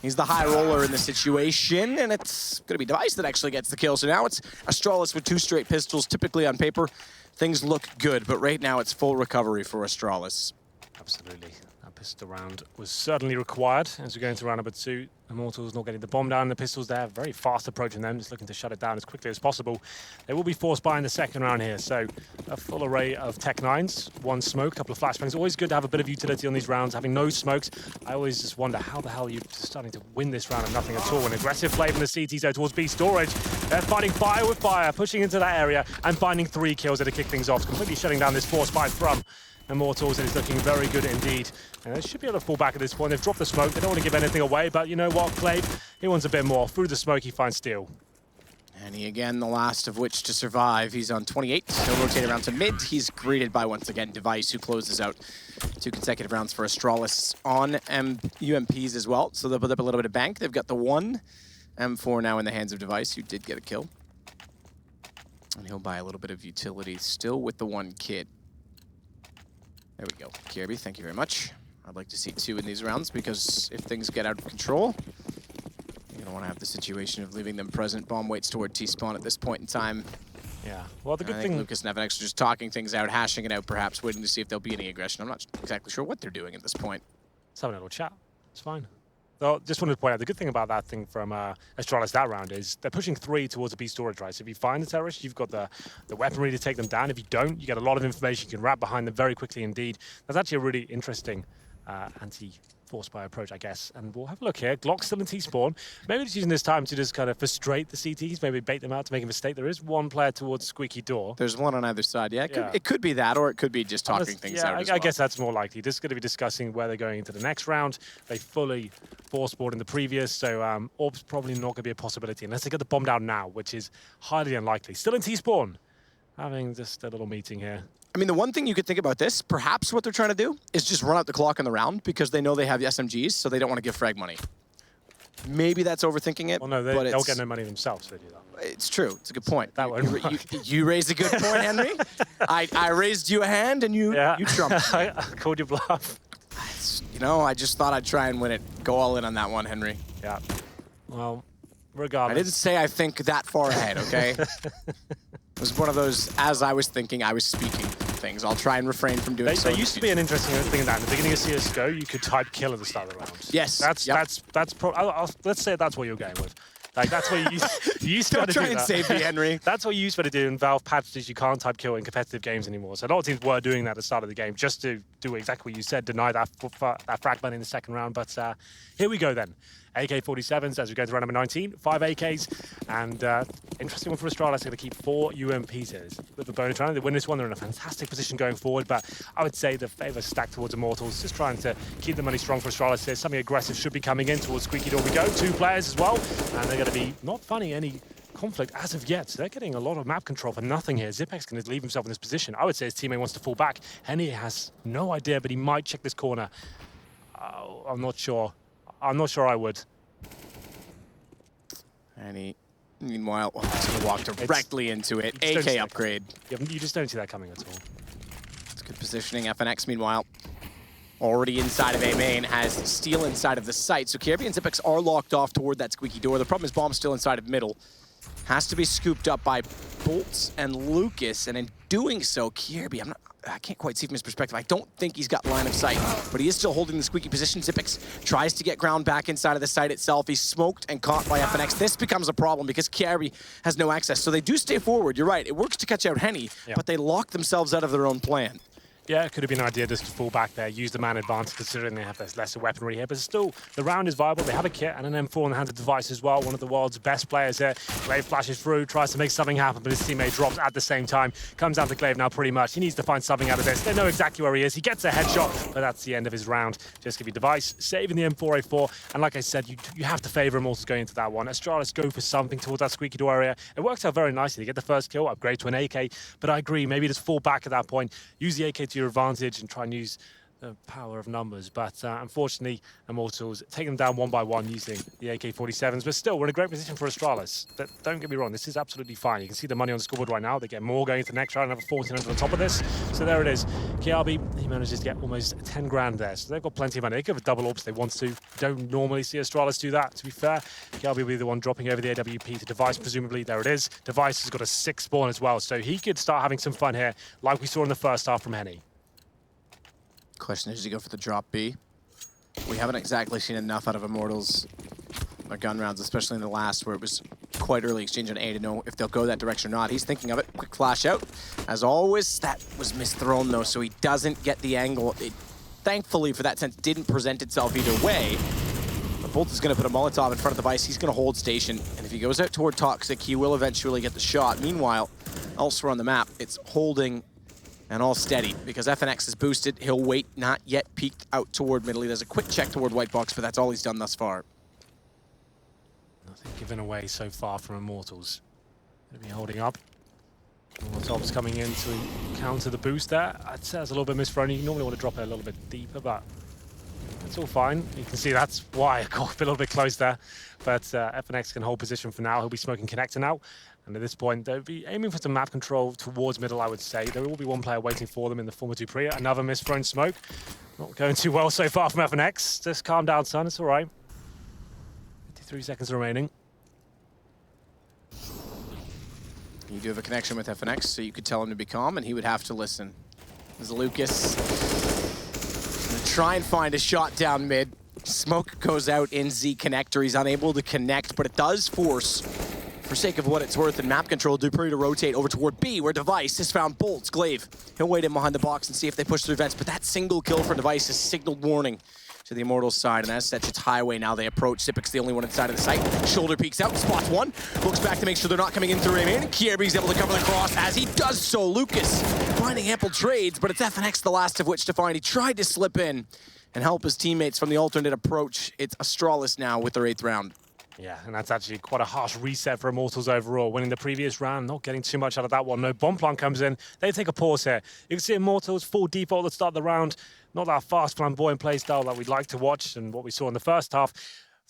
he's the high roller in the situation, and it's going to be Device that actually gets the kill. So now it's Astralis with 2 straight pistols. Typically on paper, things look good, but right now it's full recovery for Astralis. Absolutely. That pistol round was certainly required as we go into round number 2. Immortals not getting the bomb down. The pistols there, very fast approaching them, just looking to shut it down as quickly as possible. They will be forced by in the second round here. So a full array of Tech 9s, 1 smoke, a couple of flashbangs. Always good to have a bit of utility on these rounds. Having no smokes, I always just wonder how the hell you're starting to win this round of nothing at all. An aggressive play from the CT zone towards B storage. They're fighting fire with fire, pushing into that area and finding 3 kills to kick things off, completely shutting down this force fight from Immortals, and it's looking very good indeed. And they should be able to fall back at this point. They've dropped the smoke. They don't want to give anything away, but you know what, Glaive, he wants a bit more. Through the smoke, he finds Steel. And he again, the last of which to survive. He's on 28. He'll rotate around to mid. He's greeted by, once again, Device, who closes out 2 consecutive rounds for Astralis on UMPs as well. So they'll build up a little bit of bank. They've got the 1 M4 now in the hands of Device, who did get a kill. And he'll buy a little bit of utility, still with the 1 kit. There we go. Kirby, thank you very much. I'd like to see 2 in these rounds, because if things get out of control, you don't want to have the situation of leaving them present. Bomb waits toward T-spawn at this point in time. Yeah, well, the good thing... Lucas and FNX are just talking things out, hashing it out perhaps, waiting to see if there'll be any aggression. I'm not exactly sure what they're doing at this point. Let's have a little chat. It's fine. So just wanted to point out, the good thing about that thing from Astralis that round is they're pushing 3 towards the B storage, right? So if you find the terrorists, you've got the weaponry to take them down. If you don't, you get a lot of information. You can wrap behind them very quickly indeed. That's actually a really interesting anti-force fire approach, I guess. And we'll have a look here. Glock still in T-spawn. Maybe just using this time to just kind of frustrate the CTs, maybe bait them out to make a mistake. There is 1 player towards Squeaky Door. There's 1 on either side, yeah. It could be that, or it could be just talking things out as well. I guess that's more likely. This is going to be discussing where they're going into the next round. They fully force-board in the previous, so Orb's probably not going to be a possibility unless they get the bomb down now, which is highly unlikely. Still in T-spawn. Having just a little meeting here. I mean, the one thing you could think about this, perhaps what they're trying to do, is just run out the clock on the round, because they know they have the SMGs, so they don't want to give frag money. Maybe that's overthinking it. Well, no, they'll get no money themselves if they do that. It's true. It's a good point. That you raised a good point, Henry. I raised you a hand, and you trumped. I called you bluff. You know, I just thought I'd try and win it. Go all in on that one, Henry. Yeah. Well, regardless. I didn't say I think that far ahead, okay? It was one of those, as I was thinking, I was speaking things. I'll try and refrain from doing so. There used to be an interesting thing in that. In the beginning of CSGO, you could type kill at the start of the round. Yes. Let's say that's what you're going with. Like, that's what you used to Don't try and save me, Henry. That's what you used to do, and Valve patched is you can't type kill in competitive games anymore. So a lot of teams were doing that at the start of the game just to do exactly what you said, deny that frag money in the second round. But here we go then. AK-47s as we go to round number 19, 5 AKs, and interesting one for Astralis. They're going to keep 4 UMPs here. With the bonus round, they win this one. They're in a fantastic position going forward, but I would say the favor stacked towards Immortals. Just trying to keep the money strong for Astralis here. Something aggressive should be coming in towards Squeaky Door. We go 2 players as well, and they're going to be not finding any conflict as of yet. So they're getting a lot of map control for nothing here. Zipex going to leave himself in this position. I would say his teammate wants to fall back. Henny has no idea, but he might check this corner. I'm not sure. I'm not sure I would. And he, meanwhile, he's going to walk directly into it. AK upgrade. You just don't see that coming at all. It's good positioning. FNX, meanwhile, already inside of A main, has Steel inside of the site. So Kirby and Zipex are locked off toward that Squeaky Door. The problem is Bomb's still inside of middle. Has to be scooped up by Bolts and Lucas. And in doing so, Kirby, I can't quite see from his perspective. I don't think he's got line of sight, but he is still holding the squeaky position. Zipex tries to get ground back inside of the site itself. He's smoked and caught by FNX. This becomes a problem because Kirby has no access. So they do stay forward. You're right. It works to catch out Henny, but they lock themselves out of their own plan. Yeah, it could have been an idea just to fall back there, use the man advantage considering they have this lesser weaponry here, but still, the round is viable. They have a kit and an M4 in the hands of Device as well, one of the world's best players here. Glaive flashes through, tries to make something happen, but his teammate drops at the same time. Comes down to Glaive now pretty much. He needs to find something out of this. They know exactly where he is. He gets a headshot, but that's the end of his round. Just give you Device, saving the M4A4, and like I said, you have to favor Immortals going into that one. Astralis go for something towards that squeaky door area. It works out very nicely. They get the first kill, upgrade to an AK, but I agree, maybe just fall back at that point, use the AK to your advantage and try and use the power of numbers. But unfortunately, Immortals take them down one by one using the AK-47s. But still, we're in a great position for Astralis. But don't get me wrong, this is absolutely fine. You can see the money on the scoreboard right now. They get more going into the next round, another 1,400 on top of this. So there it is. KRB, he manages to get almost 10 grand there. So they've got plenty of money. They could have double orbs if they want to. Don't normally see Astralis do that, to be fair. KRB will be the one dropping over the AWP to Device, presumably. There it is. Device has got a 6 spawn as well. So he could start having some fun here, like we saw in the first half from Henny. Question is, you go for the drop B. We haven't exactly seen enough out of Immortals or gun rounds, especially in the last, where it was quite early exchange on A to know if they'll go that direction or not. He's thinking of it. Quick flash out. As always, that was misthrown though, so he doesn't get the angle. It, thankfully, for that sense, didn't present itself either way. But Bolt is going to put a Molotov in front of the Device. He's going to hold station, and if he goes out toward Toxic, he will eventually get the shot. Meanwhile, elsewhere on the map, it's holding and all steady, because FNX is boosted. He'll wait, not yet peeked out toward middle. He does a quick check toward white box, but that's all he's done thus far. Nothing given away so far from Immortals. Gonna be holding up. Molotov's coming in to counter the boost there. I'd say that's a little bit misthrown. You normally want to drop it a little bit deeper, but it's all fine. You can see that's why I got a little bit close there. But FNX can hold position for now. He'll be smoking connector now. And at this point, they'll be aiming for some map control towards middle, I would say. There will be one player waiting for them in the form of Dupree. Another misthrown smoke. Not going too well so far from FNX. Just calm down, son. It's all right. 53 seconds remaining. You do have a connection with FNX, so you could tell him to be calm, and he would have to listen. As Lucas gonna try and find a shot down mid. Smoke goes out in Z connector. He's unable to connect, but it does force, for sake of what it's worth in map control, Dupree to rotate over toward B, where Device has found Bolts. Glaive, he'll wait in behind the box and see if they push through vents, but that single kill for Device has signaled warning to the Immortals side, and as such, it's highway now. They approach. Zipic's the only one inside of the site. Shoulder peeks out, spots one, looks back to make sure they're not coming in through aim in. Kierby's able to cover the cross as he does so. Lucas finding ample trades, but it's FNX the last of which to find. He tried to slip in and help his teammates from the alternate approach. It's Astralis now with their 8th round. Yeah, and that's actually quite a harsh reset for Immortals overall. Winning the previous round, not getting too much out of that one. No, Bonplan comes in. They take a pause here. You can see Immortals full default at the start of the round. Not that fast, flamboyant play style that we'd like to watch and what we saw in the first half.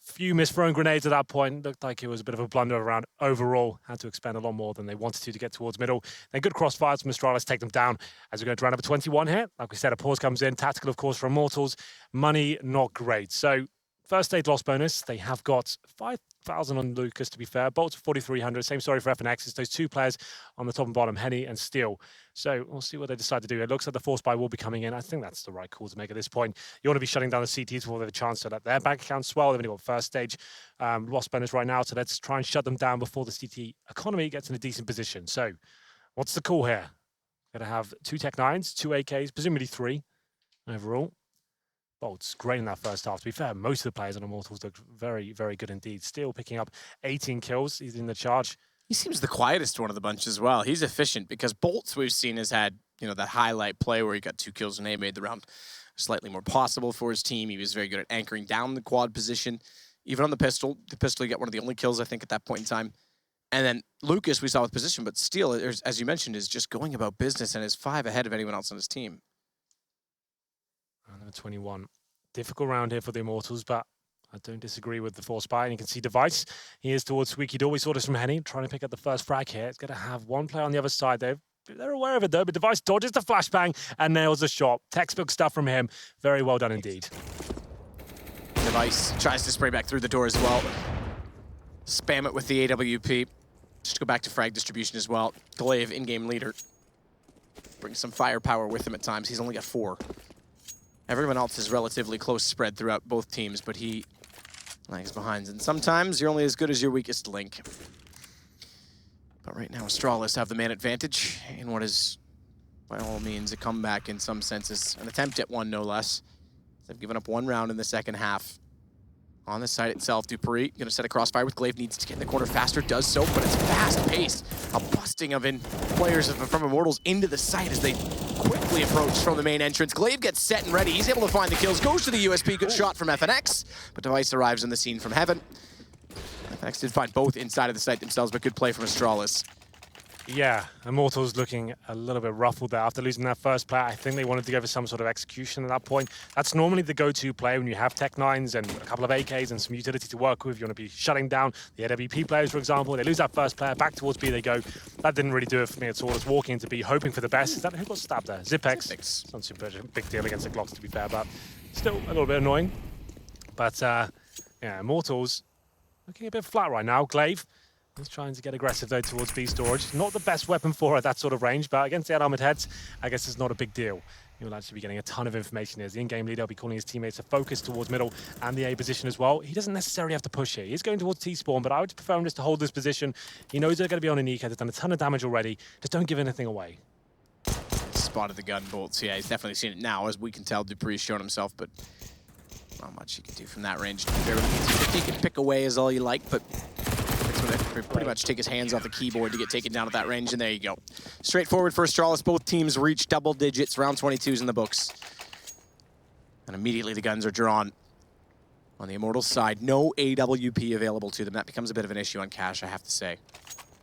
Few misthrown grenades at that point. Looked like it was a bit of a blunder around overall. Had to expend a lot more than they wanted to get towards middle. Then good crossfires from Astralis take them down as we go to round number 21 here. Like we said, a pause comes in. Tactical, of course, for Immortals. Money, not great. So first stage loss bonus, they have got 5,000 on Lucas, to be fair. Bolts 4,300. Same story for FNX. It's those two players on the top and bottom, Henny and Steel. So we'll see what they decide to do. It looks like the force buy will be coming in. I think that's the right call to make at this point. You want to be shutting down the CTs before they have a chance to let their bank accounts swell. They've only got first stage loss bonus right now, so let's try and shut them down before the CT economy gets in a decent position. So what's the call here? Going to have 2 Tech 9s, 2 AKs, presumably 3 overall. Bolts great in that first half. To be fair, most of the players on Immortals look very, very good indeed. Still picking up 18 kills. He's in the charge. He seems the quietest one of the bunch as well. He's efficient because Bolts we've seen has had, you know, that highlight play where he got 2 kills and A, made the round slightly more possible for his team. He was very good at anchoring down the quad position. Even on the pistol he got one of the only kills, I think, at that point in time. And then Lucas we saw with position, but Steel, as you mentioned, is just going about business and is 5 ahead of anyone else on his team. Round number 21. Difficult round here for the Immortals, but I don't disagree with the force buy. And you can see Device. He is towards Squeaky Door. We saw this from Henny, trying to pick up the first frag here. It's going to have one player on the other side. They're aware of it, though, but Device dodges the flashbang and nails the shot. Textbook stuff from him. Very well done indeed. Device tries to spray back through the door as well. Spam it with the AWP. Just go back to frag distribution as well. Glaive, in-game leader. Brings some firepower with him at times. He's only got 4. Everyone else is relatively close spread throughout both teams, but he lags behind. And sometimes you're only as good as your weakest link. But right now, Astralis have the man advantage in what is by all means, a comeback in some senses. An attempt at one, no less. They've given up one round in the second half. On the site itself, Dupree going to set a crossfire with Glaive, needs to get in the corner faster, does so, but it's fast-paced. A busting of players from Immortals into the site as they quickly approach from the main entrance. Glaive gets set and ready. He's able to find the kills, goes to the USP, good shot from FNX, but Device arrives on the scene from heaven. FNX did find both inside of the site themselves, but good play from Astralis. Yeah, Immortals looking a little bit ruffled there after losing that first player. I think they wanted to go for some sort of execution at that point. That's normally the go-to play when you have Tech 9s and a couple of AKs and some utility to work with. You want to be shutting down the AWP players, for example. They lose that first player, back towards B they go. That didn't really do it for me at all. It's walking into B, hoping for the best. Is that who got stabbed there? Zipex. It's not super big deal against the Glocks, to be fair, but still a little bit annoying. But yeah, Immortals looking a bit flat right now. Glaive. He's trying to get aggressive, though, towards B storage. Not the best weapon for at that sort of range, but against the armored heads, I guess it's not a big deal. He'll actually be getting a ton of information here. As the in-game leader, will be calling his teammates to focus towards middle and the A position as well. He doesn't necessarily have to push here. He's going towards T-spawn, but I would prefer him just to hold this position. He knows they're going to be on an Eco. They've done a ton of damage already. Just don't give anything away. Spotted the gun bolts. Yeah, he's definitely seen it now. As we can tell, Dupree's shown himself, but not much he can do from that range. 50 can pick away is all you like, but pretty much take his hands off the keyboard to get taken down at that range, and there you go. Straightforward for Astralis. Both teams reach double digits. Round 22's in the books. And immediately the guns are drawn. On the Immortals side, no AWP available to them. That becomes a bit of an issue on Cash, I have to say.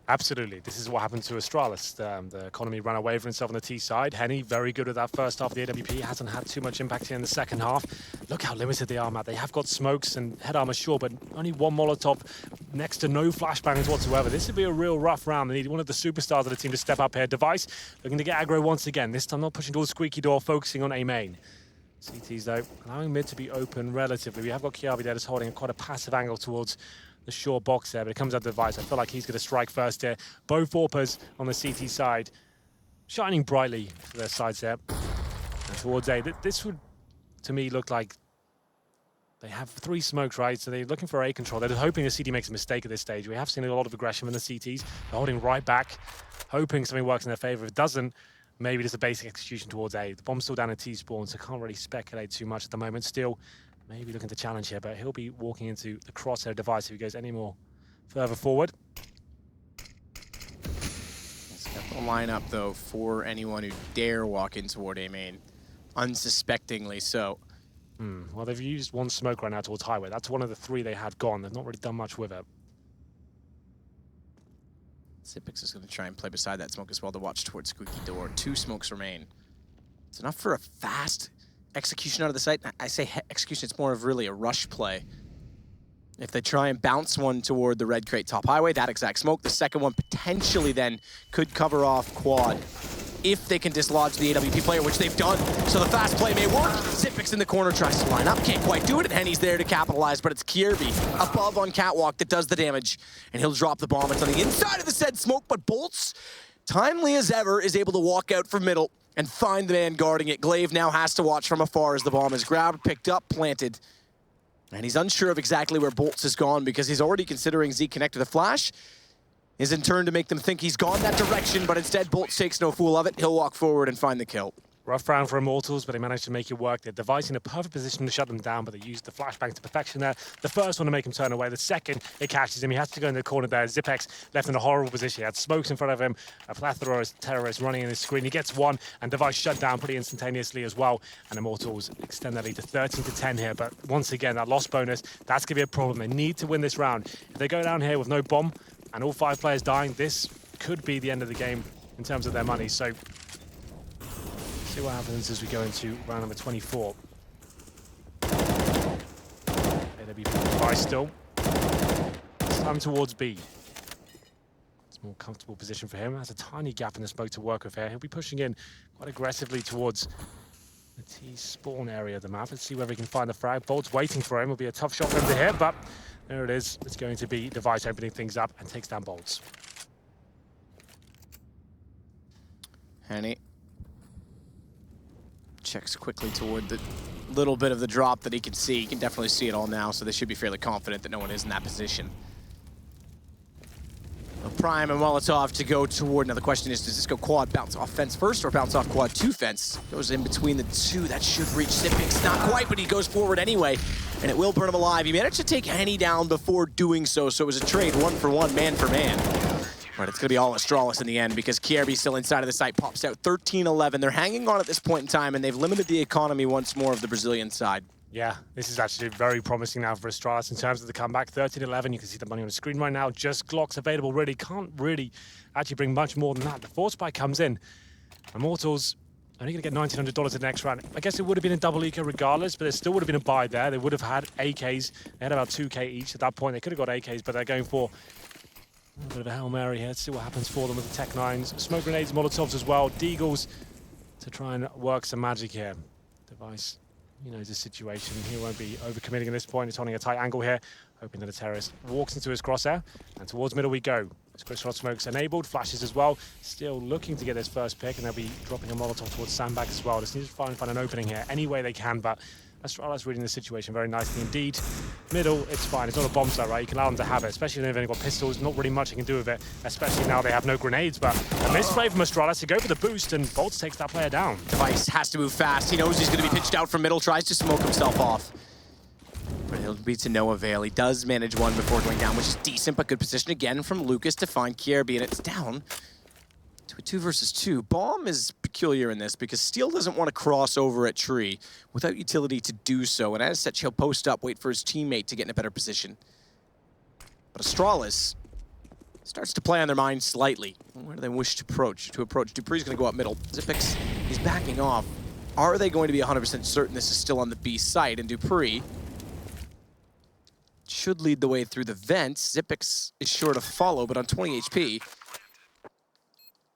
Absolutely. This is what happened to Astralis. The economy ran away from himself on the T side. Henny, very good at that first half of the AWP. Hasn't had too much impact here in the second half. Look how limited they are, Matt. They have got smokes and head armor, sure, but only one Molotov, next to no flashbangs whatsoever. This would be a real rough round. They need one of the superstars of the team to step up here. Device looking to get aggro once again. This time not pushing towards squeaky door, focusing on A main. CTs, though, allowing mid to be open relatively. We have got Kiabi there just holding quite a passive angle towards the short box there, but it comes out the Device. I feel like he's going to strike first here. Both AWPers on the CT side, shining brightly for their sides there. And towards A, this would, to me, look like they have 3 smokes, right? So they're looking for A control. They're hoping the CT makes a mistake at this stage. We have seen a lot of aggression from the CTs. They're holding right back, hoping something works in their favor. If it doesn't, maybe just a basic execution towards A. The bomb's still down in T-spawn, so can't really speculate too much at the moment. Still, maybe looking to challenge here, but he'll be walking into the crosshair Device if he goes any more further forward. Let's get the lineup, though, for anyone who dare walk in toward A main, unsuspectingly so. Well, they've used one smoke right now towards Highway. That's one of the 3 they had gone. They've not really done much with it. Zipex is going to try and play beside that smoke as well to watch towards squeaky door. 2 smokes remain. It's enough for a fast execution out of the site. I say execution, it's more of really a rush play. If they try and bounce one toward the red crate top highway, that exact smoke, the second one potentially then could cover off quad if they can dislodge the AWP player, which they've done. So the fast play may work. Zipex in the corner tries to line up, can't quite do it, and Henny's there to capitalize, but it's Kierby above on Catwalk that does the damage, and he'll drop the bomb. It's on the inside of the said smoke, but Bolts, timely as ever, is able to walk out from middle and find the man guarding it. Glaive now has to watch from afar as the bomb is grabbed, picked up, planted. And he's unsure of exactly where Bolts has gone because he's already considering Z connect to the flash. Is in turn to make them think he's gone that direction, but instead Bolts takes no fool of it. He'll walk forward and find the kill. Rough round for Immortals, but they managed to make it work. They're Device in a perfect position to shut them down, but they used the flashbang to perfection there. The first one to make him turn away. The second, it catches him. He has to go in the corner there. Zipex left in a horrible position. He had smokes in front of him, a plethora of terrorists running in his screen. He gets one, and Device shut down pretty instantaneously as well. And Immortals extend that lead to 13-10 here, but once again, that loss bonus, that's going to be a problem. They need to win this round. If they go down here with no bomb and all 5 players dying, this could be the end of the game in terms of their money. So see what happens as we go into round number 24. AWP Device still. It's time towards B. It's a more comfortable position for him. Has a tiny gap in the smoke to work with here. He'll be pushing in quite aggressively towards the T-spawn area of the map. Let's see whether he can find the frag. Bolt's waiting for him. It'll be a tough shot for him to hit, but there it is. It's going to be Device opening things up and takes down Bolts. Henny checks quickly toward the little bit of the drop that he can see. He can definitely see it all now, so they should be fairly confident that no one is in that position. They'll Prime and Molotov to go toward. Now the question is, does this go quad bounce off fence first or bounce off quad 2 fence? Goes in between the two. That should reach Zipix. Not quite, but he goes forward anyway. And it will burn him alive. He managed to take Henny down before doing so. So it was a trade 1-for-1, man for man. But it's going to be all Astralis in the end because KRB still inside of the site, pops out 13-11. They're hanging on at this point in time, and they've limited the economy once more of the Brazilian side. Yeah, this is actually very promising now for Astralis in terms of the comeback. 13-11, you can see the money on the screen right now. Just Glocks available, really can't really actually bring much more than that. The force spike comes in. Immortals only going to get $1,900 in the next round. I guess it would have been a double eco regardless, but there still would have been a buy there. They would have had AKs. They had about 2K each at that point. They could have got AKs, but they're going for a bit of a Hail Mary here. Let's see what happens for them with the Tech 9s. Smoke grenades, Molotovs as well. Deagles to try and work some magic here. Device, you know, the situation. He won't be overcommitting at this point. He's holding a tight angle here, hoping that a terrorist walks into his crosshair. And towards middle we go. This quick shot smoke's enabled, flashes as well. Still looking to get his first pick, and they'll be dropping a Molotov towards Sandbag as well. Just need to find an opening here any way they can, but Astralis reading the situation very nicely indeed. Middle, it's fine. It's not a bomb site, right? You can allow them to have it, especially when they've only got pistols. Not really much you can do with it, especially now they have no grenades. But a misplay from Astralis to go for the boost, and Bolts takes that player down. Device has to move fast. He knows he's going to be pitched out from middle, tries to smoke himself off. But he'll be to no avail. He does manage one before going down, which is decent, but good position again from Lucas to find KRB, and it's down to a 2 versus 2. Bomb is peculiar in this because Steel doesn't want to cross over at Tree without utility to do so, and as such, he'll post up, wait for his teammate to get in a better position. But Astralis starts to play on their mind slightly. Where do they wish to approach? Dupree's going to go up middle. Zipix, he's backing off. Are they going to be 100% certain this is still on the B site? And Dupree should lead the way through the vents. Zipix is sure to follow, but on 20 HP,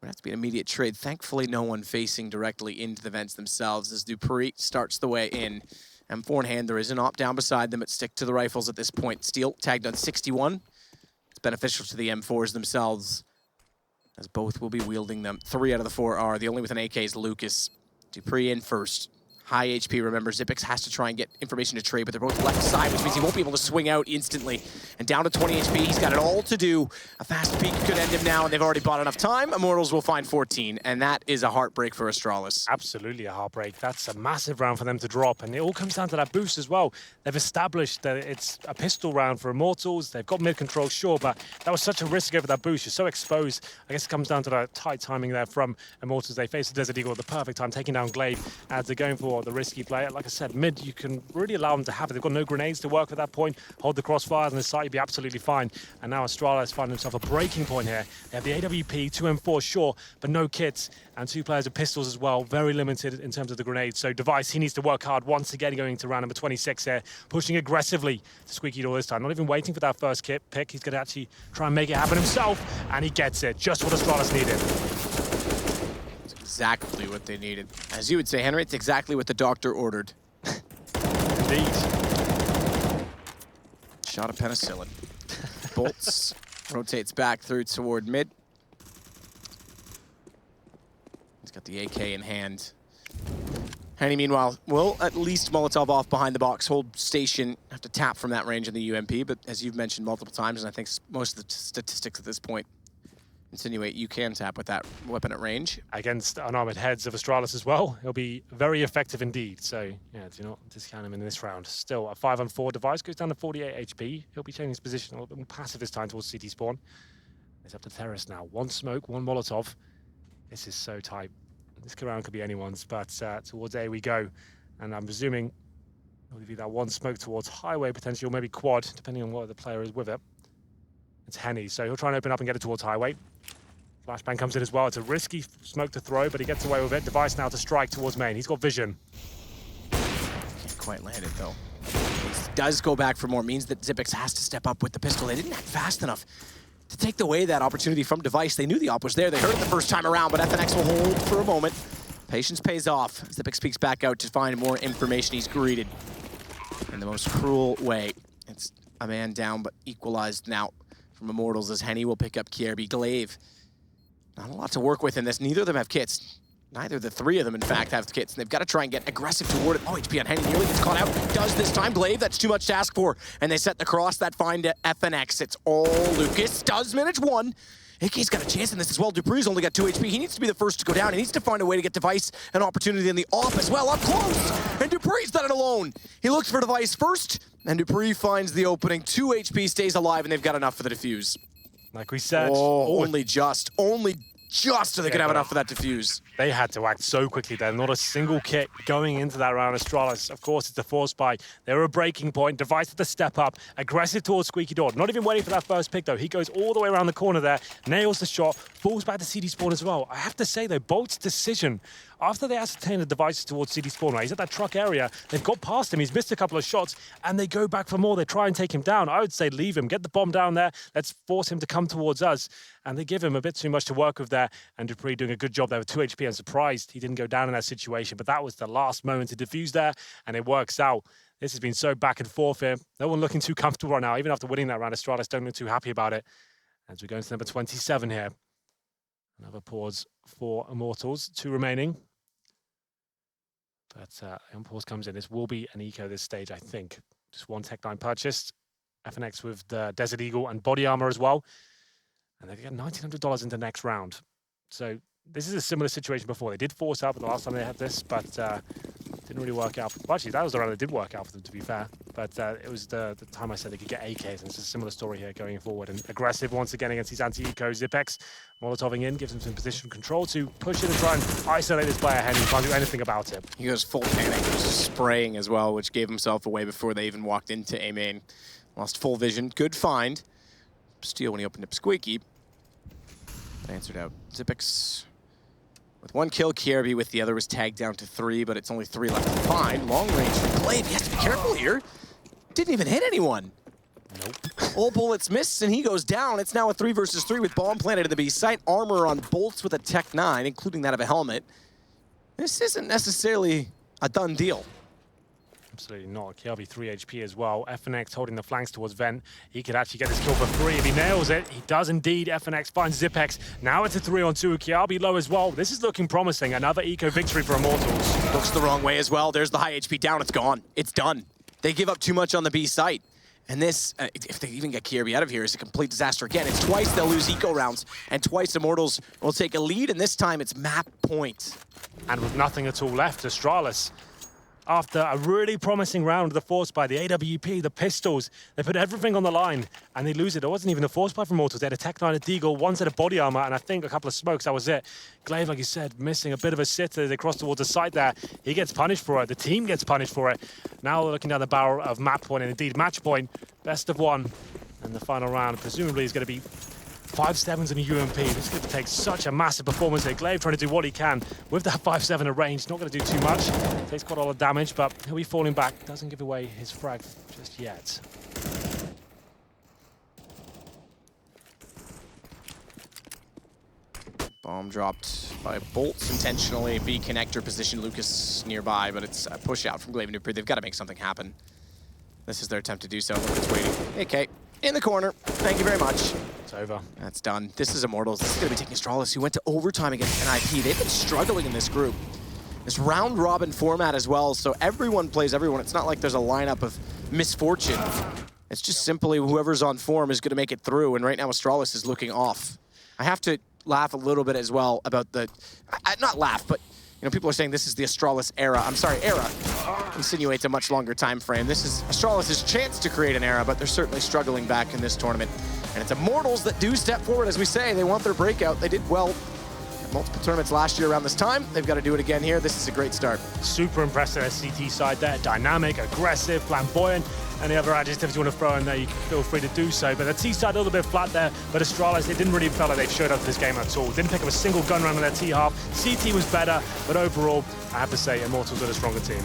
would have to be an immediate trade. Thankfully, no one facing directly into the vents themselves as Dupree starts the way in. M4 in hand, there is an op down beside them, but stick to the rifles at this point. Steel tagged on 61. It's beneficial to the M4s themselves, as both will be wielding them. 3 out of the 4 are. The only with an AK is Lucas. Dupree in first. High HP, remember, Zipix has to try and get information to trade, but they're both left side, which means he won't be able to swing out instantly. And down to 20 HP, he's got it all to do. A fast peek could end him now, and they've already bought enough time. Immortals will find 14, and that is a heartbreak for Astralis. Absolutely a heartbreak. That's a massive round for them to drop, and it all comes down to that boost as well. They've established that it's a pistol round for Immortals. They've got mid-control, sure, but that was such a risk to go for that boost. You're so exposed. I guess it comes down to that tight timing there from Immortals. They face the Desert Eagle at the perfect time, taking down Glaive as they're going for the risky play. Like I said, mid, you can really allow them to have it. They've got no grenades to work at that point. Hold the crossfires on the site, you'll be absolutely fine. And now Astralis find themselves a breaking point here. They have the AWP, 2 M4, sure, but no kits. And 2 players with pistols as well. Very limited in terms of the grenades. So Device, he needs to work hard once again going to round number 26 here. Pushing aggressively to Squeaky Door this time. Not even waiting for that first kit pick. He's going to actually try and make it happen himself. And he gets it. Just what Astralis needed. Exactly what they needed. As you would say, Henry, it's exactly what the doctor ordered. Indeed. Shot of penicillin. Bolts rotates back through toward mid. He's got the AK in hand. Henny, meanwhile, will at least Molotov off behind the box, hold station, have to tap from that range in the UMP, but as you've mentioned multiple times, and I think most of the statistics at this point insinuate you can tap with that weapon at range. Against unarmored heads of Astralis as well, he'll be very effective indeed. So, yeah, do not discount him in this round. Still, a 5-on-4 Device goes down to 48 HP. He'll be changing his position a little bit more passive this time towards CT spawn. It's up to Terrace now. 1 smoke, 1 Molotov. This is so tight. This round could be anyone's, but towards A we go. And I'm presuming it'll be that 1 smoke towards highway potentially, or maybe quad, depending on what the player is with it. It's Henny, so he'll try and open up and get it towards highway. Flashbang comes in as well. It's a risky smoke to throw, but he gets away with it. Device now to strike towards main. He's got vision. Can't quite land it, though. He does go back for more. Means that Zipix has to step up with the pistol. They didn't act fast enough to take away that opportunity from Device. They knew the op was there. They heard it the first time around, but FNX will hold for a moment. Patience pays off. Zipix peeks back out to find more information. He's greeted in the most cruel way. It's a man down, but equalized now from Immortals as Henny will pick up KRB. Glaive. Not a lot to work with in this. Neither of them have kits. Neither the 3 of them, in fact, have kits. And they've got to try and get aggressive toward it. Oh, HP on Henny nearly gets caught out. Does this time. Glaive, that's too much to ask for. And they set the cross that find to FNX. It's all Lucas. Does manage 1. AK's got a chance in this as well. Dupree's only got 2 HP. He needs to be the first to go down. He needs to find a way to get Device an opportunity in the off as well. Up close! And Dupree's done it alone. He looks for Device first, and Dupree finds the opening. 2 HP, stays alive, and they've got enough for the defuse. Like we said. Oh, only just so they could have enough for that defuse. They had to act so quickly there. Not a single kit going into that round. Astralis, of course, it's a force buy. They were a breaking point. Device had to step up. Aggressive towards Squeaky Door. Not even waiting for that first pick, though. He goes all the way around the corner there, nails the shot, falls back to CD Spawn as well. I have to say, though, Bolt's decision, after they ascertain the devices towards CD Spawn, right, he's at that truck area. They've got past him. He's missed a couple of shots, and they go back for more. They try and take him down. I would say leave him. Get the bomb down there. Let's force him to come towards us. And they give him a bit too much to work with there. And Dupree doing a good job there with 2 HP. I'm surprised he didn't go down in that situation, but that was the last moment to defuse there, and it works out. This has been so back and forth here. No one looking too comfortable right now. Even after winning that round, Astralis don't look too happy about it. As we go into number 27 here. Another pause for Immortals. 2 remaining. But Impulse comes in. This will be an eco this stage, I think. Just 1 Tech 9 purchased. FNX with the Desert Eagle and body armor as well. And they get $1,900 into next round. So this is a similar situation before. They did force out the last time they had this, but didn't really work out. Well, actually, that was the round that did work out for them, to be fair. But it was the time I said they could get AKs, and it's a similar story here going forward. And aggressive once again against these anti-eco. Zipex Molotoving in, gives him some position control to push it and try and isolate this player ahead. He can't do anything about it. He goes full panic. He was spraying as well, which gave himself away before they even walked into A main. Lost full vision. Good find. Steal when he opened up Squeaky. Answered out. Zipex with 1 kill, KRB with the other was tagged down to 3, but it's only 3 left to find. Long range from Glaive. He has to be careful here. Didn't even hit anyone. Nope. All bullets miss, and he goes down. It's now a 3 versus 3 with bomb planted at the B site. Armor on bolts with a Tech 9, including that of a helmet. This isn't necessarily a done deal. Absolutely not. KRB 3 HP as well. FNX holding the flanks towards Vent. He could actually get this kill for 3 if he nails it. He does indeed. FNX finds Zipex. Now it's a 3-on-2. KRB low as well. This is looking promising. Another eco victory for Immortals. Looks the wrong way as well. There's the high HP down. It's gone. It's done. They give up too much on the B site. And this, if they even get KRB out of here, is a complete disaster again. It's twice they'll lose eco rounds, and twice Immortals will take a lead, and this time it's map point. And with nothing at all left, Astralis, after a really promising round of the force buy, the AWP, the pistols, they put everything on the line and they lose it. It wasn't even a force buy from Immortals. They had a Tech 9, a Deagle, 1 set of body armor, and I think a couple of smokes. That was it. Glaive, like you said, missing a bit of a sitter as they cross towards the site there. He gets punished for it. The team gets punished for it. Now they're looking down the barrel of map point and indeed match point. Best of 1. And the final round presumably is going to be 5-7s and a UMP. This is going to take such a massive performance here. Glaive trying to do what he can with that 5-7 at range. Not going to do too much. Takes quite a lot of damage, but he'll be falling back. Doesn't give away his frag just yet. Bomb dropped by Bolts intentionally. B connector position. Lucas nearby, but it's a push out from Glaive and Dupree. They've got to make something happen. This is their attempt to do so. Nobody's waiting. AK in the corner. Thank you very much. It's over. That's done. This is Immortals. This is going to be taking Astralis, who went to overtime against NIP. They've been struggling in this group. This round-robin format as well, so everyone plays everyone. It's not like there's a lineup of misfortune. It's just simply whoever's on form is going to make it through, and right now Astralis is looking off. I have to laugh a little bit as well about the... not laugh, but you know, people are saying this is the Astralis era. I'm sorry, era insinuates a much longer time frame. This is Astralis' chance to create an era, but they're certainly struggling back in this tournament. And it's Immortals that do step forward, as we say. They want their breakout. They did well at multiple tournaments last year around this time. They've got to do it again here. This is a great start. Super impressive CT side there. Dynamic, aggressive, flamboyant. Any other adjectives you want to throw in there, you can feel free to do so. But the T side a little bit flat there. But Astralis, they didn't really feel like they've showed up for this game at all. Didn't pick up a single gun round on their T half. CT was better, but overall, I have to say, Immortals are the stronger team.